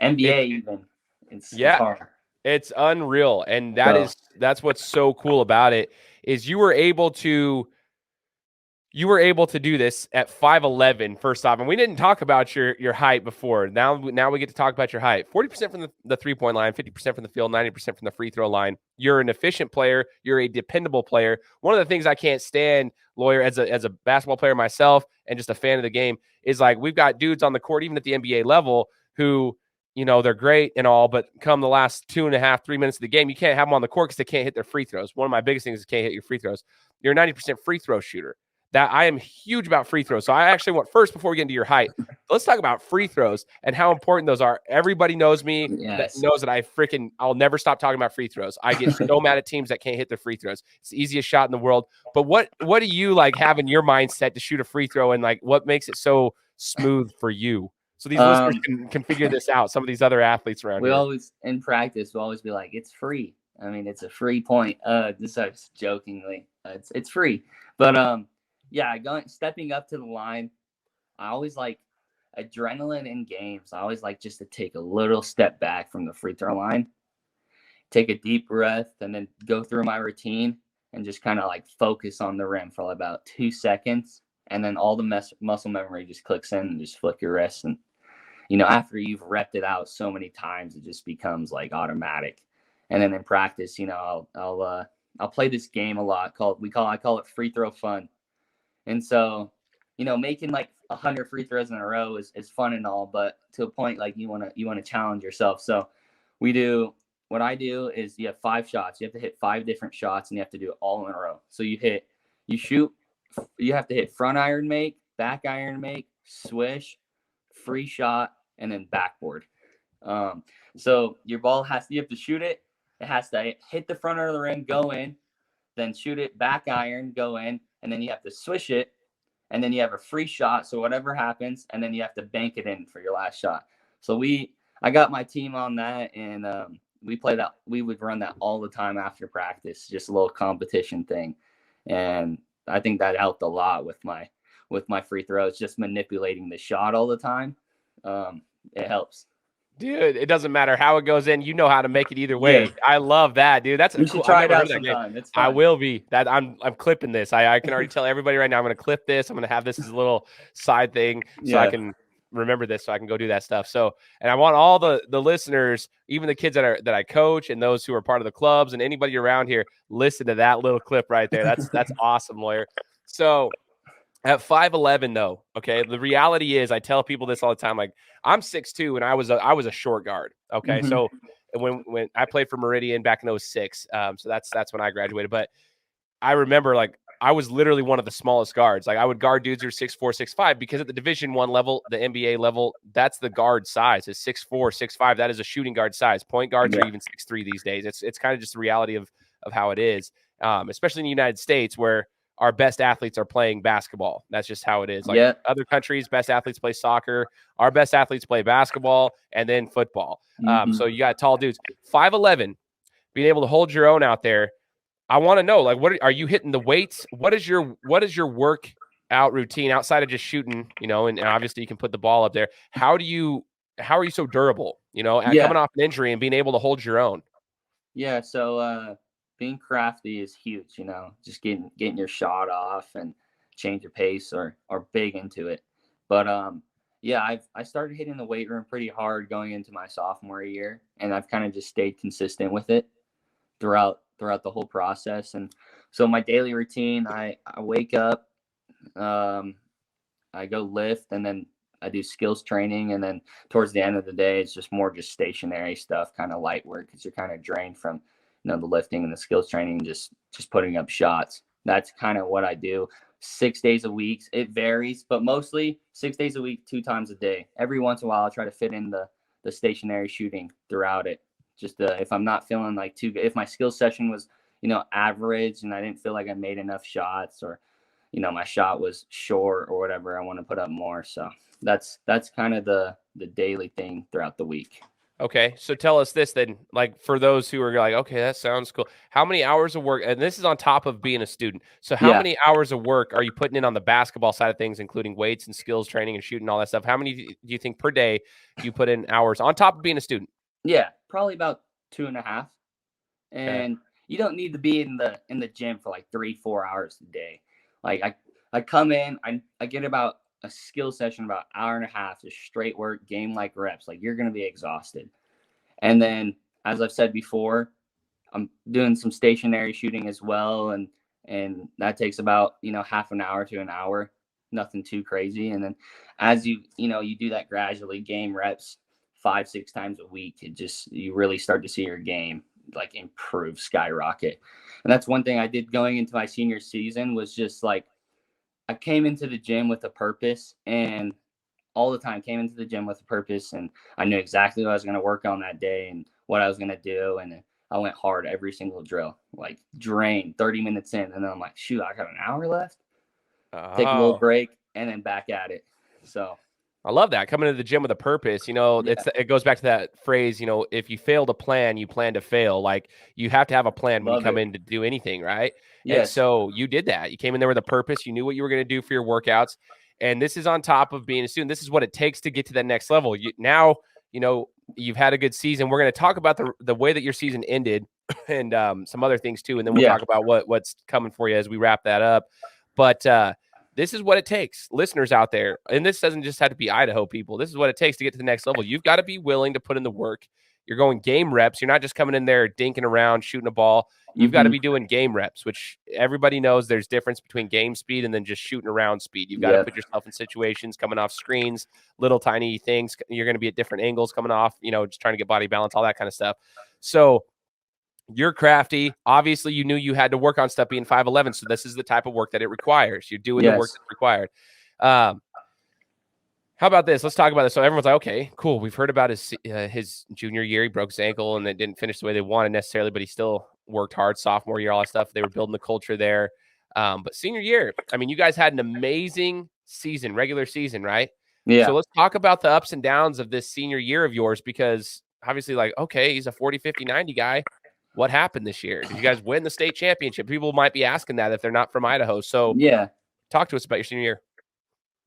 NBA it's hard. It's unreal. And that's what's so cool about it is you were able to do this at 5'11", first off. And we didn't talk about your height before. Now we get to talk about your height. 40% from the three-point line, 50% from the field, 90% from the free throw line. You're an efficient player. You're a dependable player. One of the things I can't stand, Lloyer, as a basketball player myself and just a fan of the game, is like we've got dudes on the court, even at the NBA level, who, they're great and all, but come the last 2.5, 3 minutes of the game, you can't have them on the court because they can't hit their free throws. One of my biggest things is can't hit your free throws. You're a 90% free throw shooter. That I am huge about free throws. So I actually want, first, before we get into your height, let's talk about free throws and how important those are. Everybody knows me, that knows that I'll never stop talking about free throws. I get so mad at teams that can't hit their free throws. It's the easiest shot in the world. But what do you like have in your mindset to shoot a free throw, and like what makes it so smooth for you? So these listeners can figure this out. Some of these other athletes around here. Always, in practice, we'll always be like, it's free. I mean, it's a free point. This is jokingly. It's free. But yeah, stepping up to the line, I always like adrenaline in games. I always like just to take a little step back from the free throw line, take a deep breath, and then go through my routine and just kind of like focus on the rim for about 2 seconds. And then all the muscle memory just clicks in and just flick your wrist. And, after you've repped it out so many times, it just becomes like automatic. And then in practice, I'll play this game a lot I call it free throw fun. And so, making like 100 free throws in a row is fun and all, but to a point, like you want to challenge yourself. So what I do is you have 5 shots. You have to hit 5 different shots and you have to do it all in a row. So you have to hit front iron make, back iron make, swish, free shot, and then backboard. So your ball you have to shoot it. It has to hit the front of the rim, go in, then shoot it, back iron, go in, and then you have to swish it, and then you have a free shot. So whatever happens, and then you have to bank it in for your last shot. So I got my team on that, and we play that. We would run that all the time after practice, just a little competition thing, and I think that helped a lot with my free throws. Just manipulating the shot all the time, it helps. Dude, it doesn't matter how it goes in. You know how to make it either way. Yeah. I love that, dude. That's you should try it out sometime. It's fun. I will be. I'm clipping this. I can already tell everybody right now. I'm going to clip this. I'm going to have this as a little side thing so I can remember this, so I can go do that stuff. So, and I want all the listeners, even the kids that I coach and those who are part of the clubs and anybody around here, listen to that little clip right there. That's awesome, Lloyer. So, at 5'11", though, okay, the reality is I tell people this all the time. Like, I'm 6'2", and I was a short guard. Okay, mm-hmm. So when I played for Meridian back in 2006, so that's when I graduated. But I remember, like, I was literally one of the smallest guards. Like, I would guard dudes who are 6'4", 6'5", because at the Division I level, the NBA level, that's the guard size. It's 6'4", 6'5". That is a shooting guard size. Point guards are even 6'3" these days. It's kind of just the reality of how it is, especially in the United States, where our best athletes are playing basketball. That's just how it is. Like other countries, best athletes play soccer. Our best athletes play basketball and then football. Mm-hmm. So you got tall dudes. 5'11", being able to hold your own out there. I want to know, like, what are you hitting the weights? What is your workout routine outside of just shooting? And obviously you can put the ball up there. How are you so durable? Coming off an injury and being able to hold your own. Yeah. So being crafty is huge, just getting your shot off and change your pace or big into it. But yeah, I started hitting the weight room pretty hard going into my sophomore year, and I've kind of just stayed consistent with it throughout the whole process. And so my daily routine, I wake up, I go lift, and then I do skills training, and then towards the end of the day, it's just more just stationary stuff, kind of light work, because you're kind of drained from the lifting and the skills training, just putting up shots. That's kind of what I do 6 days a week. It varies, but mostly 6 days a week, 2 times a day. Every once in a while, I'll try to fit in the stationary shooting throughout it. Just if I'm not feeling like too good, if my skill session was average and I didn't feel like I made enough shots, or my shot was short or whatever, I want to put up more. So that's kind of the daily thing throughout the week. Okay, so tell us this then, like for those who are like, okay, that sounds cool. How many hours of work, and this is on top of being a student, so how many hours of work are you putting in on the basketball side of things, including weights and skills training and shooting, all that stuff? How many do you think per day you put in hours on top of being a student? Yeah, probably about 2.5. And you don't need to be in the gym for like 3-4 hours a day. Like I come in, I get about a skill session, about an hour and a half, just straight work, game like reps. Like you're going to be exhausted. And then, as I've said before, I'm doing some stationary shooting as well. And that takes about, half an hour to an hour, nothing too crazy. And then as you do that gradually, game reps 5-6 times a week, you really start to see your game like improve, skyrocket. And that's one thing I did going into my senior season, was just like, I came into the gym with a purpose, and all the time came into the gym with a purpose, and I knew exactly what I was going to work on that day and what I was going to do. And I went hard every single drill, like drained 30 minutes in. And then I'm like, shoot, I got an hour left. Take a little break and then back at it. So I love that, coming to the gym with a purpose. It goes back to that phrase, if you fail to plan, you plan to fail. Like you have to have a plan when you come in to do anything, right? Yes. And so you did that. You came in there with a purpose. You knew what you were going to do for your workouts. And this is on top of being a student. This is what it takes to get to that next level. You've had a good season. We're going to talk about the way that your season ended and some other things too. And then we'll talk about what's coming for you as we wrap that up. But this is what it takes, listeners out there. And this doesn't just have to be Idaho people. This is what it takes to get to the next level. You've got to be willing to put in the work. You're going game reps. You're not just coming in there dinking around, shooting a ball. You've got to be doing game reps, which everybody knows there's difference between game speed and then just shooting around speed. You've got to put yourself in situations, coming off screens, little tiny things. You're going to be at different angles coming off, just trying to get body balance, all that kind of stuff. So you're crafty. Obviously, you knew you had to work on stuff being 5'11". So this is the type of work that it requires. You're doing the work that's required. How about this? Let's talk about this. So everyone's like, okay, cool. We've heard about his junior year. He broke his ankle and it didn't finish the way they wanted necessarily, but he still worked hard. Sophomore year, all that stuff. They were building the culture there. But senior year, I mean, you guys had an amazing season, regular season, right? Yeah. So let's talk about the ups and downs of this senior year of yours, because obviously, like, okay, he's a 40, 50, 90 guy. What happened this year? Did you guys win the state championship? People might be asking that if they're not from Idaho. So talk to us about your senior year.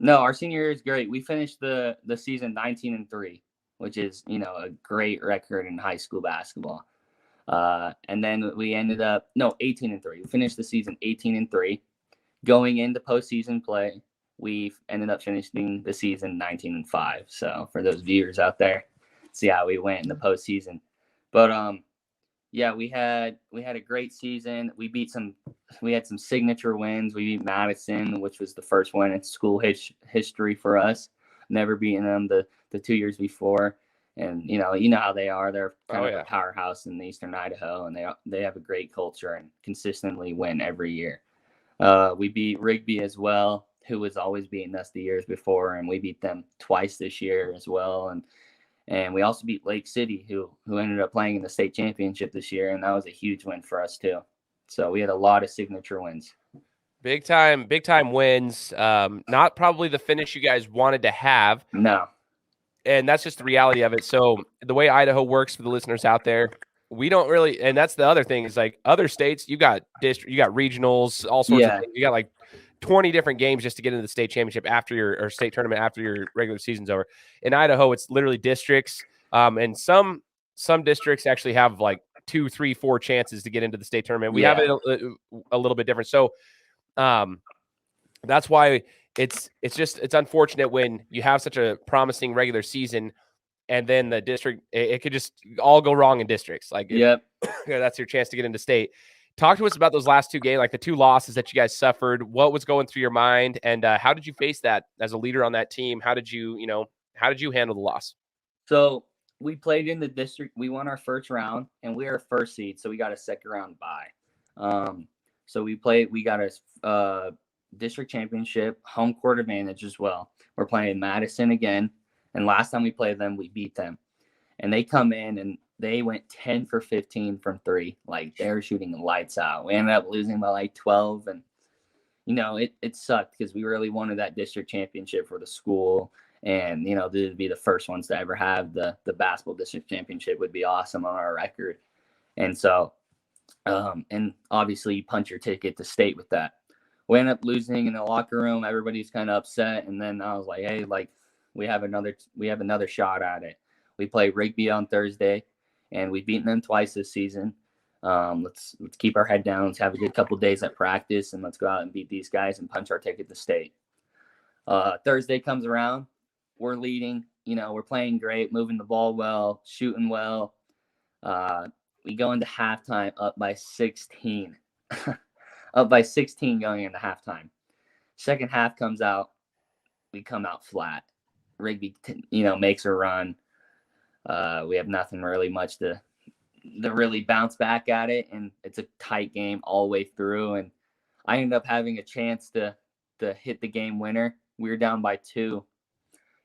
No, our senior year is great. We finished the season 19-3, which is, a great record in high school basketball. And then we ended up 18-3. We finished the season 18-3. Going into postseason play, we ended up finishing the season 19-5. So for those viewers out there, see how we went in the postseason. But we had a great season. We had some signature wins. We beat Madison, which was the first one in school history for us. Never beaten them the 2 years before. And you know how they are. They're kind of a powerhouse in Eastern Idaho, and they have a great culture and consistently win every year. We beat Rigby as well, who was always beating us the years before, and we beat them twice this year as well. And we also beat Lake City, who ended up playing in the state championship this year, and that was a huge win for us too. So we had a lot of signature wins. Big time wins. Not probably the finish you guys wanted to have. No. And that's just the reality of it. So the way Idaho works for the listeners out there, we don't really, and that's the other thing is like other states, you got regionals, all sorts of things. You got like 20 different games just to get into the state championship or state tournament after your regular season's over. In Idaho, it's literally districts. And some districts actually have like 2, 3, 4 chances to get into the state tournament. We Yeah. have it a little bit different. So that's why it's unfortunate when you have such a promising regular season and then the district, it could just all go wrong in districts. Like, Yep. That's your chance to get into state. Talk to us about those last 2 games, like the 2 losses that you guys suffered. What was going through your mind, and how did you face that as a leader on that team? How did you handle the loss? So we played in the district. We won our first round, and we were first seed, so we got a second round bye. So we got a district championship, home court advantage as well. We're playing Madison again, and last time we played them, we beat them. And they come in, and they went 10 for 15 from 3. Like, they were shooting the lights out. We ended up losing by like 12, and it sucked because we really wanted that district championship for the school. And, to be the first ones to ever have the basketball district championship would be awesome on our record. And so, and obviously you punch your ticket to state with that. We ended up losing in the locker room. Everybody's kind of upset. And then I was like, hey, like, we have another shot at it. We play Rigby on Thursday, and we've beaten them twice this season. Let's keep our head down. Let's have a good couple days at practice, and let's go out and beat these guys and punch our ticket to state. Thursday comes around. We're leading. We're playing great, moving the ball well, shooting well. We go into halftime up by 16. Up by 16 going into halftime. Second half comes out. We come out flat. Rigby, makes a run. We have nothing really much to really bounce back at it, and it's a tight game all the way through. And I ended up having a chance to hit the game winner. We were down by 2.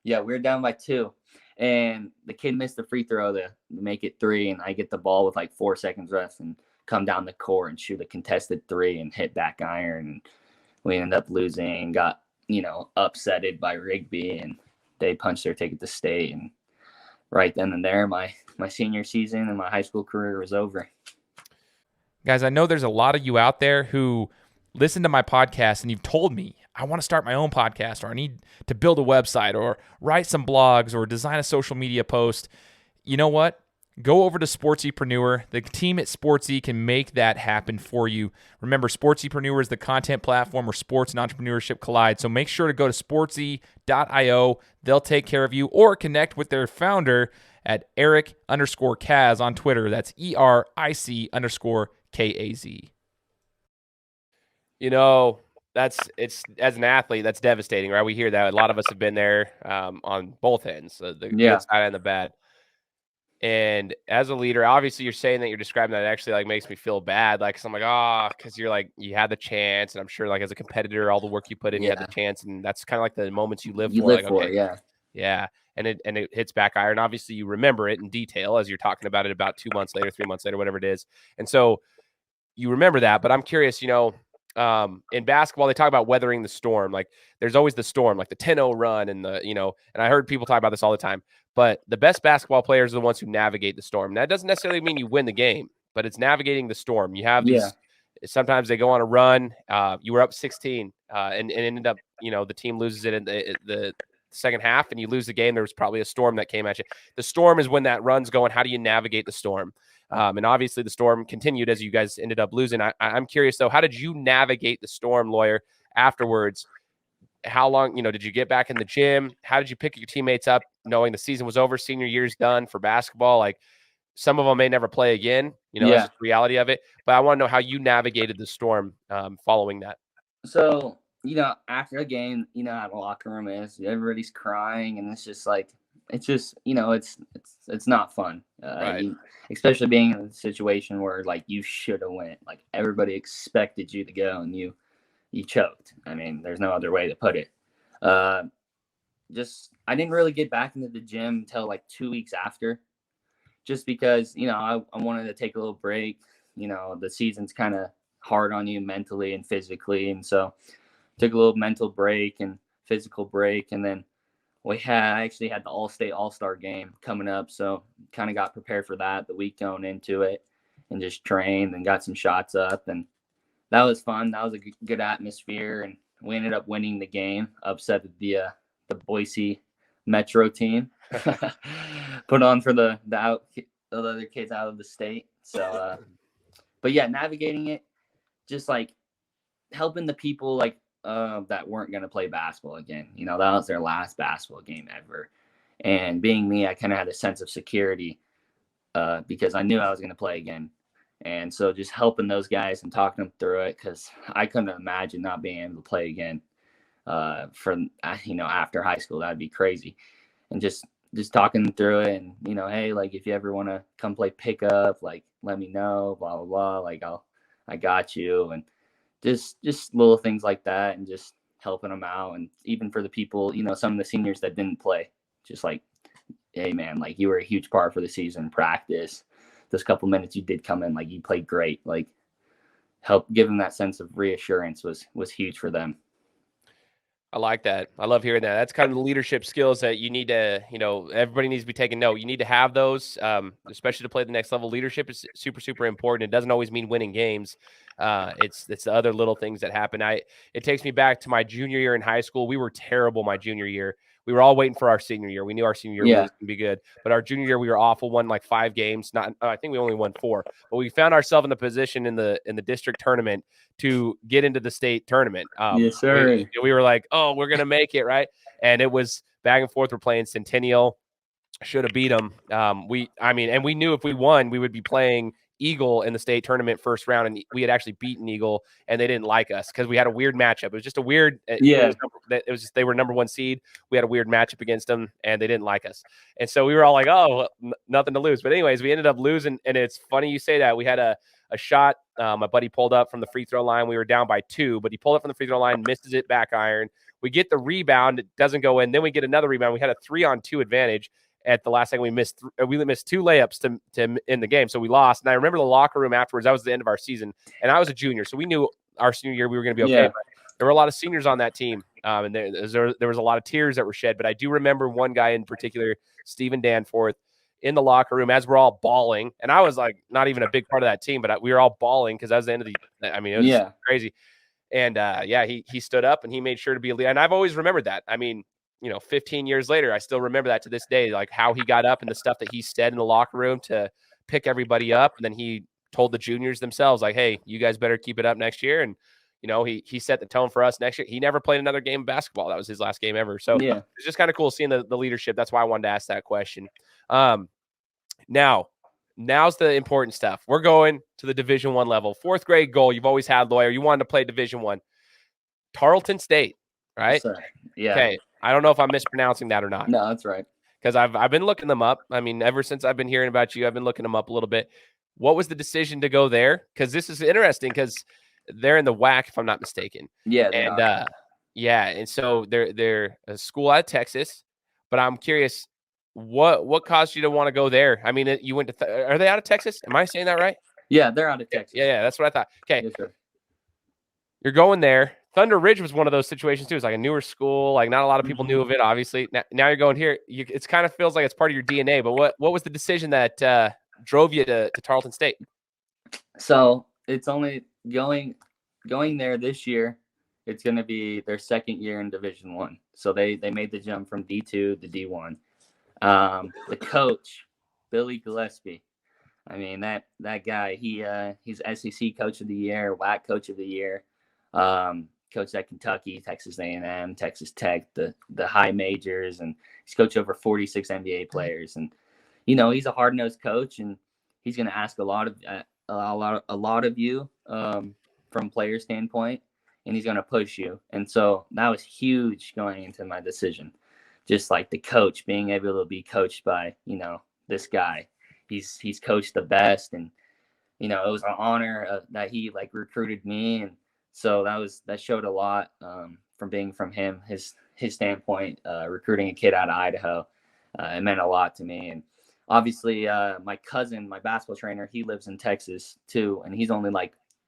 Yeah, we were down by 2, and the kid missed the free throw to make it 3, and I get the ball with like 4 seconds left and come down the court and shoot a contested 3 and hit back iron. And we ended up losing and got upsetted by Rigby, and they punched their ticket to state. And right then and there, my senior season and my high school career was over. Guys, I know there's a lot of you out there who listen to my podcast and you've told me, I want to start my own podcast, or I need to build a website, or write some blogs, or design a social media post. You know what? Go over to Sportsypreneur. The team at Sportsy can make that happen for you. Remember, Sportsypreneur is the content platform where sports and entrepreneurship collide. So make sure to go to sportsy.io. They'll take care of you, or connect with their founder at Eric_Kaz on Twitter. That's ERIC_KAZ. It's as an athlete, that's devastating, right? We hear that. A lot of us have been there on both ends, the good side and the bad. And as a leader, obviously you're saying that you're describing that, it actually like makes me feel bad. Like, 'cause I'm like, because you're like, you had the chance, and I'm sure like as a competitor, all the work you put in, you had the chance, and that's kind of like the moments you live for. Yeah. And it hits back iron. Obviously you remember it in detail as you're talking about it about 2 months later, 3 months later, whatever it is. And so you remember that, but I'm curious, in basketball, they talk about weathering the storm. Like, there's always the storm, like the 10-0 run, and and I heard people talk about this all the time. But the best basketball players are the ones who navigate the storm. That doesn't necessarily mean you win the game, but it's navigating the storm. You have these. Sometimes they go on a run. You were up 16, and ended up, the team loses it in the second half, and you lose the game. There was probably a storm that came at you. The storm is when that run's going. How do you navigate the storm? And obviously the storm continued as you guys ended up losing. I'm curious, though, how did you navigate the storm, Lloyer, afterwards? How long, did you get back in the gym? How did you pick your teammates up knowing the season was over, senior year's done for basketball? Like, some of them may never play again, that's the reality of it. But I want to know how you navigated the storm following that. So, after a game, how the locker room is, everybody's crying, and it's just like, it's not fun. Right. Especially being in a situation where like you should have went, like everybody expected you to go, and you choked. I mean, there's no other way to put it. I didn't really get back into the gym until like 2 weeks after, just because, I wanted to take a little break. The season's kind of hard on you mentally and physically. And so took a little mental break and physical break. And then I actually had the All-State All-Star game coming up. So kind of got prepared for that the week going into it, and just trained and got some shots up. And that was fun. That was a good atmosphere. And we ended up winning the game, upset the Boise Metro team, put on for the other kids out of the state. So, but yeah, navigating it, just like helping the people like that weren't going to play basketball again. You know, that was their last basketball game ever. And being me, I kind of had a sense of security because I knew I was going to play again. And so just helping those guys and talking them through it, because I couldn't imagine not being able to play again after high school. That'd be crazy. And just talking them through it, and hey, like if you ever want to come play pickup, like let me know, blah blah blah. Like I got you, and just little things like that, and just helping them out. And even for the people, some of the seniors that didn't play, just like, hey man, like you were a huge part for the season. Practice, those couple minutes you did come in, like you played great. Like help give them that sense of reassurance was huge for them. I like that. I love hearing that. That's kind of the leadership skills that you need to, everybody needs to be taking note. You need to have those, especially to play the next level. Leadership is super, super important. It doesn't always mean winning games. It's the other little things that happen. It takes me back to my junior year in high school. We were terrible my junior year. We were all waiting for our senior year. We knew our senior year was going to be good, but our junior year we were awful. Won like 5 games. I think we only won 4. But we found ourselves in the position in the district tournament to get into the state tournament. Yes, sir. We were like, oh, we're gonna make it, right? And it was back and forth. We're playing Centennial. Should have beat them. And we knew if we won, we would be playing Eagle in the state tournament first round, and we had actually beaten Eagle, and they didn't like us because we had a weird matchup. It was just a weird. It was just they were number 1 seed. We had a weird matchup against them, and they didn't like us. And so we were all like, oh, nothing to lose. But anyways, we ended up losing, and it's funny you say that. We had a shot. My buddy pulled up from the free throw line. We were down by 2, but he pulled up from the free throw line, misses it, back iron. We get the rebound. It doesn't go in. Then we get another rebound. We had a 3-on-2 advantage. At the last second, we missed 2 layups to in the game, so we lost. And I remember the locker room afterwards. That was the end of our season, and I was a junior, so we knew our senior year we were going to be okay. Yeah. But there were a lot of seniors on that team, and there was a lot of tears that were shed. But I do remember one guy in particular, Stephen Danforth, in the locker room as we're all bawling, and I was like not even a big part of that team, but we were all bawling because that was the end of the. I mean, it was crazy. And he stood up and he made sure to be a leader, and I've always remembered that. I mean, 15 years later, I still remember that to this day, like how he got up and the stuff that he said in the locker room to pick everybody up. And then he told the juniors themselves, like, hey, you guys better keep it up next year. And, he set the tone for us next year. He never played another game of basketball. That was his last game ever. So it's just kind of cool seeing the leadership. That's why I wanted to ask that question. Now's the important stuff. We're going to the Division I level. 4th grade goal. You've always had, Lloyer. You wanted to play Division I. Tarleton State, right? Yes, yeah. Okay. I don't know if I'm mispronouncing that or not. No, that's right. Because I've been looking them up. I mean, ever since I've been hearing about you, I've been looking them up a little bit. What was the decision to go there? Because this is interesting because they're in the WAC, if I'm not mistaken. Yeah. And so they're a school out of Texas. But I'm curious, what caused you to want to go there? I mean, you went to are they out of Texas? Am I saying that right? Yeah, they're out of Texas. Yeah, that's what I thought. Okay, yes, sir. You're going there. Thunder Ridge was one of those situations too. It's like a newer school. Like not a lot of people knew of it, obviously. Now you're going here. It kind of feels like it's part of your DNA. But what was the decision that drove you to Tarleton State? So it's only going there this year. It's going to be their 2nd year in Division I. So they made the jump from D2 to D1. The coach, Billy Gillespie. I mean that guy. He's SEC Coach of the Year, WAC Coach of the Year. Coached at Kentucky, Texas A&M, Texas Tech, the high majors, and he's coached over 46 NBA players. And he's a hard-nosed coach, and he's going to ask a lot of you from player standpoint, and he's going to push you. And so that was huge going into my decision. Just like the coach, being able to be coached by this guy. He's coached the best, and it was an honor that he recruited me. And so that showed a lot from him, his standpoint, recruiting a kid out of Idaho. It meant a lot to me. And obviously my cousin, my basketball trainer, he lives in Texas too, and he's only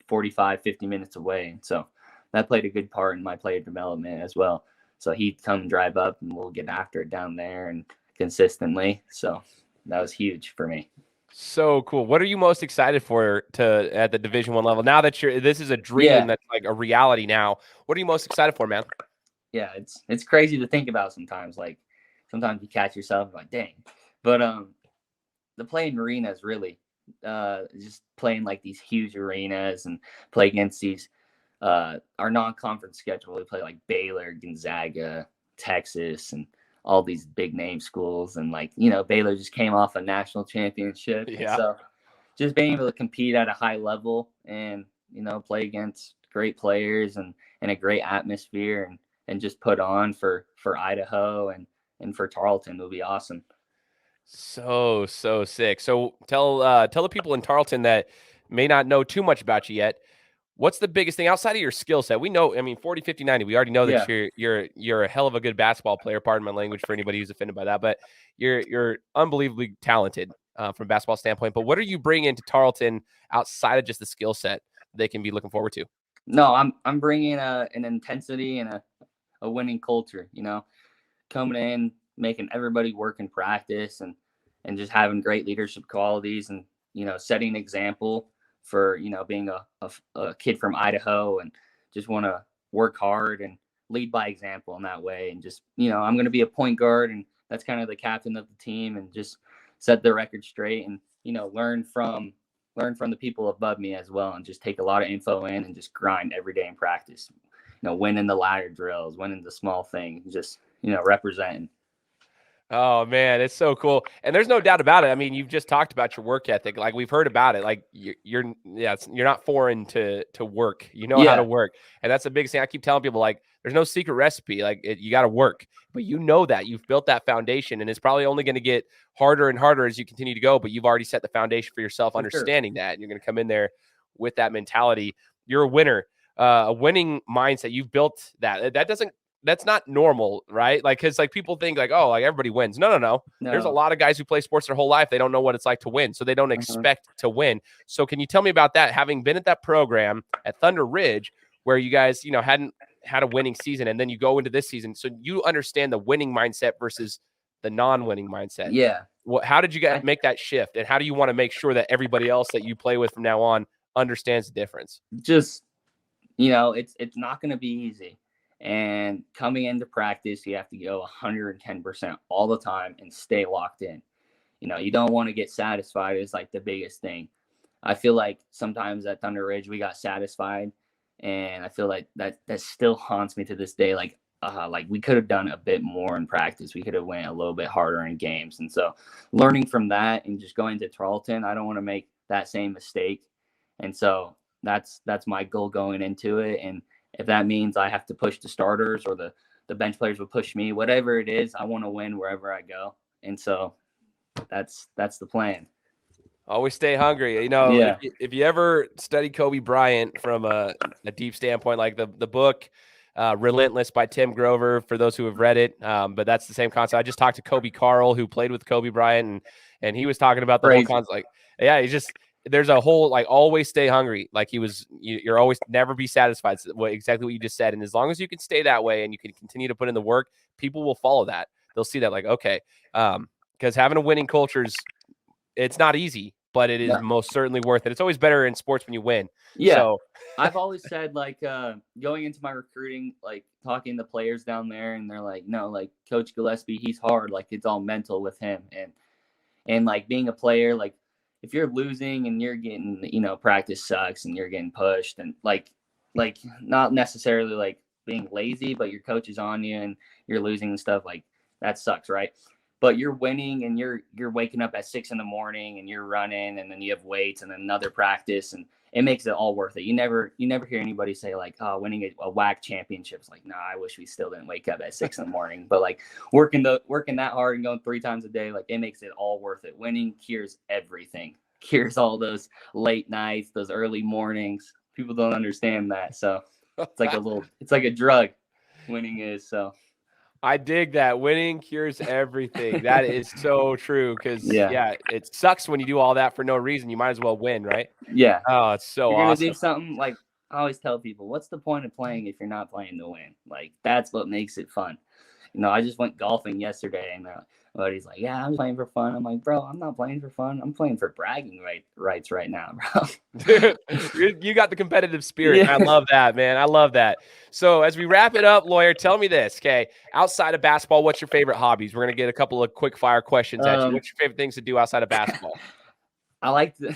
45, 50 minutes away. And so that played a good part in my player development as well. So he'd come drive up and we'll get after it down there and consistently. So that was huge for me. So cool. What are you most excited for at the Division I level? Now that this is a dream that's like a reality now, what are you most excited for, man? Yeah, it's crazy to think about sometimes. Sometimes you catch yourself dang. But the playing arena is really just playing like these huge arenas and play against these our non-conference schedule. We play like Baylor, Gonzaga, Texas, and all these big name schools. And like, Baylor just came off a national championship. Yeah. So just being able to compete at a high level and, play against great players and a great atmosphere and just put on for Idaho and for Tarleton would be awesome. So sick. So tell the people in Tarleton that may not know too much about you yet. What's the biggest thing outside of your skill set? We know, 40, 50, 90, we already know that you're a hell of a good basketball player. Pardon my language for anybody who's offended by that, but you're unbelievably talented from a basketball standpoint. But what are you bringing to Tarleton outside of just the skill set they can be looking forward to? No, I'm bringing an intensity and a winning culture, coming in, making everybody work in practice and just having great leadership qualities and, setting an example for, being a kid from Idaho and just want to work hard and lead by example in that way. And just, I'm going to be a point guard and that's kind of the captain of the team and just set the record straight and, learn from the people above me as well and just take a lot of info in and just grind every day in practice, winning the ladder drills, winning the small things, just, representing. Oh man, it's so cool. And there's no doubt about it. I mean, you've just talked about your work ethic. Like we've heard about it. Like you're not foreign to work. You know how to work. And that's the biggest thing I keep telling people, like there's no secret recipe. Like you got to work, but that you've built that foundation and it's probably only going to get harder and harder as you continue to go, but you've already set the foundation for yourself, understanding that, and you're going to come in there with that mentality. You're a winner, a winning mindset. You've built that. That's not normal, right? Like, cause like people think like, oh, like everybody wins. No. There's a lot of guys who play sports their whole life. They don't know what it's like to win. So they don't expect to win. So can you tell me about that? Having been at that program at Thunder Ridge, where you guys, hadn't had a winning season and then you go into this season. So you understand the winning mindset versus the non-winning mindset. Yeah. How did you guys make that shift? And how do you want to make sure that everybody else that you play with from now on understands the difference? Just, it's not going to be easy. And coming into practice, you have to go 110% all the time and stay locked in. You don't want to get satisfied is like the biggest thing. I feel like sometimes at Thunder Ridge, we got satisfied. And I feel like that still haunts me to this day. Like we could have done a bit more in practice. We could have went a little bit harder in games. And so learning from that and just going to Tarleton, I don't want to make that same mistake. And so that's my goal going into it. And if that means I have to push the starters or the bench players will push me, whatever it is, I want to win wherever I go. And so that's the plan. Always stay hungry. If you ever study Kobe Bryant from a deep standpoint, like the book Relentless by Tim Grover, for those who have read it. But that's the same concept. I just talked to Kobe Carl, who played with Kobe Bryant, and he was talking about the whole concept. Like, he's just, there's a whole, like, always stay hungry. Like you're always never be satisfied. Exactly what you just said. And as long as you can stay that way and you can continue to put in the work, people will follow that. They'll see that like, okay. Because having a winning culture it's not easy, but it is most certainly worth it. It's always better in sports when you win. Yeah. So I've always said, like, going into my recruiting, like talking to players down there, and they're like, no, like Coach Gillespie, he's hard. Like it's all mental with him. And like being a player, like, if you're losing and you're getting, practice sucks and you're getting pushed and like not necessarily like being lazy, but your coach is on you and you're losing and stuff, like that sucks, right? But you're winning and you're waking up at 6 a.m. and you're running and then you have weights and then another practice and it makes it all worth it. You never hear anybody say like, oh, winning a WAC championship is like, nah, I wish we still didn't wake up at 6 a.m. But like working that hard and going 3 times a day, like it makes it all worth it. Winning cures everything, cures all those late nights, those early mornings. People don't understand that. So it's like a drug. Winning is. So I dig that. Winning cures everything. That is so true. Because it sucks when you do all that for no reason. You might as well win, right? Yeah. Oh, it's so You're awesome. Gonna do something like I always tell people, what's the point of playing if you're not playing to win? Like that's what makes it fun. I just went golfing yesterday, and buddy's like, "Yeah, I'm playing for fun." I'm like, "Bro, I'm not playing for fun. I'm playing for bragging rights right now, bro." Dude, you got the competitive spirit. Yeah. I love that, man. I love that. So as we wrap it up, Lloyer, tell me this, okay? Outside of basketball, what's your favorite hobbies? We're gonna get a couple of quick fire questions at you. What's your favorite things to do outside of basketball? I like to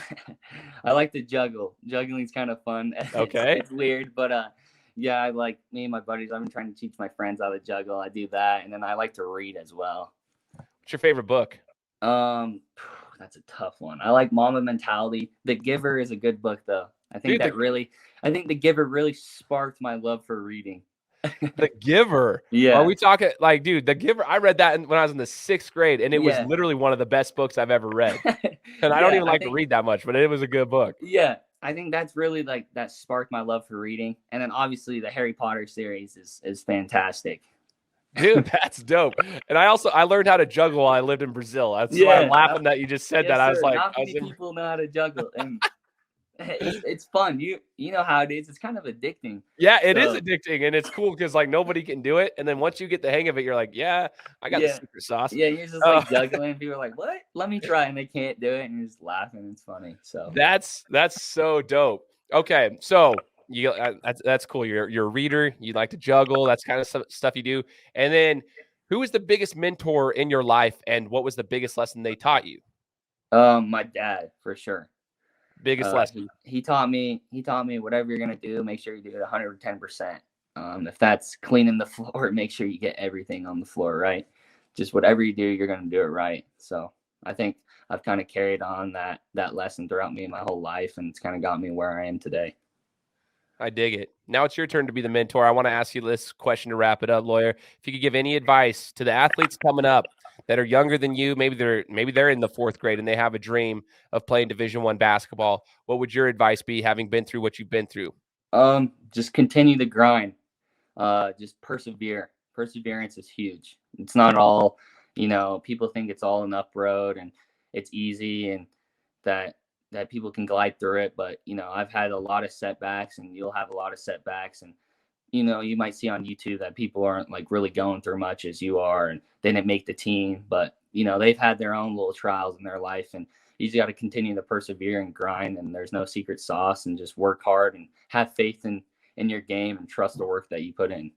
I like to juggle. Juggling's kind of fun. Okay. It's weird, but yeah, I like me and my buddies. I've been trying to teach my friends how to juggle. I do that, and then I like to read as well. What's your favorite book? That's a tough one. I like Mama Mentality. The Giver is a good book, though. I think The Giver really sparked my love for reading. The Giver. Yeah. Are we talking like, dude, The Giver? I read that when I was in the 6th grade, and it was Yeah. literally one of the best books I've ever read. And I don't Yeah, even like to read that much, but it was a good book. Yeah, I think that's really like that sparked my love for reading. And then obviously the Harry Potter series is fantastic. Dude, that's dope. And I learned how to juggle while I lived in Brazil. That's why I'm laughing that you just said Yes, that. I was sir. like, Not many people know how to juggle, and it's fun. You know how it is. It's kind of addicting. yeah, it is addicting, and it's cool because like nobody can do it. And then once you get the hang of it, you're like, yeah, I got the secret sauce. Yeah, you're just like juggling. People are like, what? Let me try, and they can't do it, and you're just laughing. It's funny. So That's so dope. Okay, so you that's cool. You're a reader. You like to juggle. That's kind of stuff you do. And then, who was the biggest mentor in your life, and what was the biggest lesson they taught you? my dad, for sure. Biggest lesson. He taught me whatever you're gonna do, make sure you do it 110%. If that's cleaning the floor, make sure you get everything on the floor right. Just whatever you do, you're gonna do it right. So I think I've kind of carried on that lesson throughout me my whole life, and it's kind of got me where I am today. I dig it. Now it's your turn to be the mentor. I want to ask you this question to wrap it up, Lloyer. If you could give any advice to the athletes coming up that are younger than you, maybe they're in the 4th grade and they have a dream of playing Division I basketball, what would your advice be, having been through what you've been through? Just continue the grind. Just persevere. Perseverance is huge. It's not all, people think it's all an up road and it's easy and that people can glide through it. But, I've had a lot of setbacks, and you'll have a lot of setbacks. And, you might see on YouTube that people aren't like really going through much as you are, and they didn't make the team. But, they've had their own little trials in their life, and you just got to continue to persevere and grind. And there's no secret sauce, and just work hard and have faith in your game and trust the work that you put in.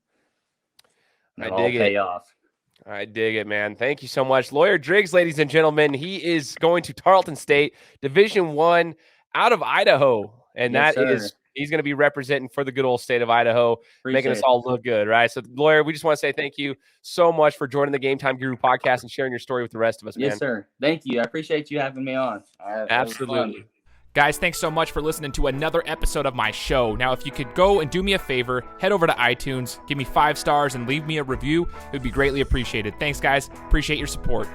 And it'll all pay off. I dig it, man. Thank you so much. Lloyer Driggs, ladies and gentlemen, he is going to Tarleton State, Division I, out of Idaho. And he's going to be representing for the good old state of Idaho, making us all look good, right? So, Lloyer, we just want to say thank you so much for joining the Gametime Guru podcast and sharing your story with the rest of us, man. Yes, sir. Thank you. I appreciate you having me on. Absolutely. Guys, thanks so much for listening to another episode of my show. Now, if you could go and do me a favor, head over to iTunes, give me 5 stars, and leave me a review, it would be greatly appreciated. Thanks, guys. Appreciate your support.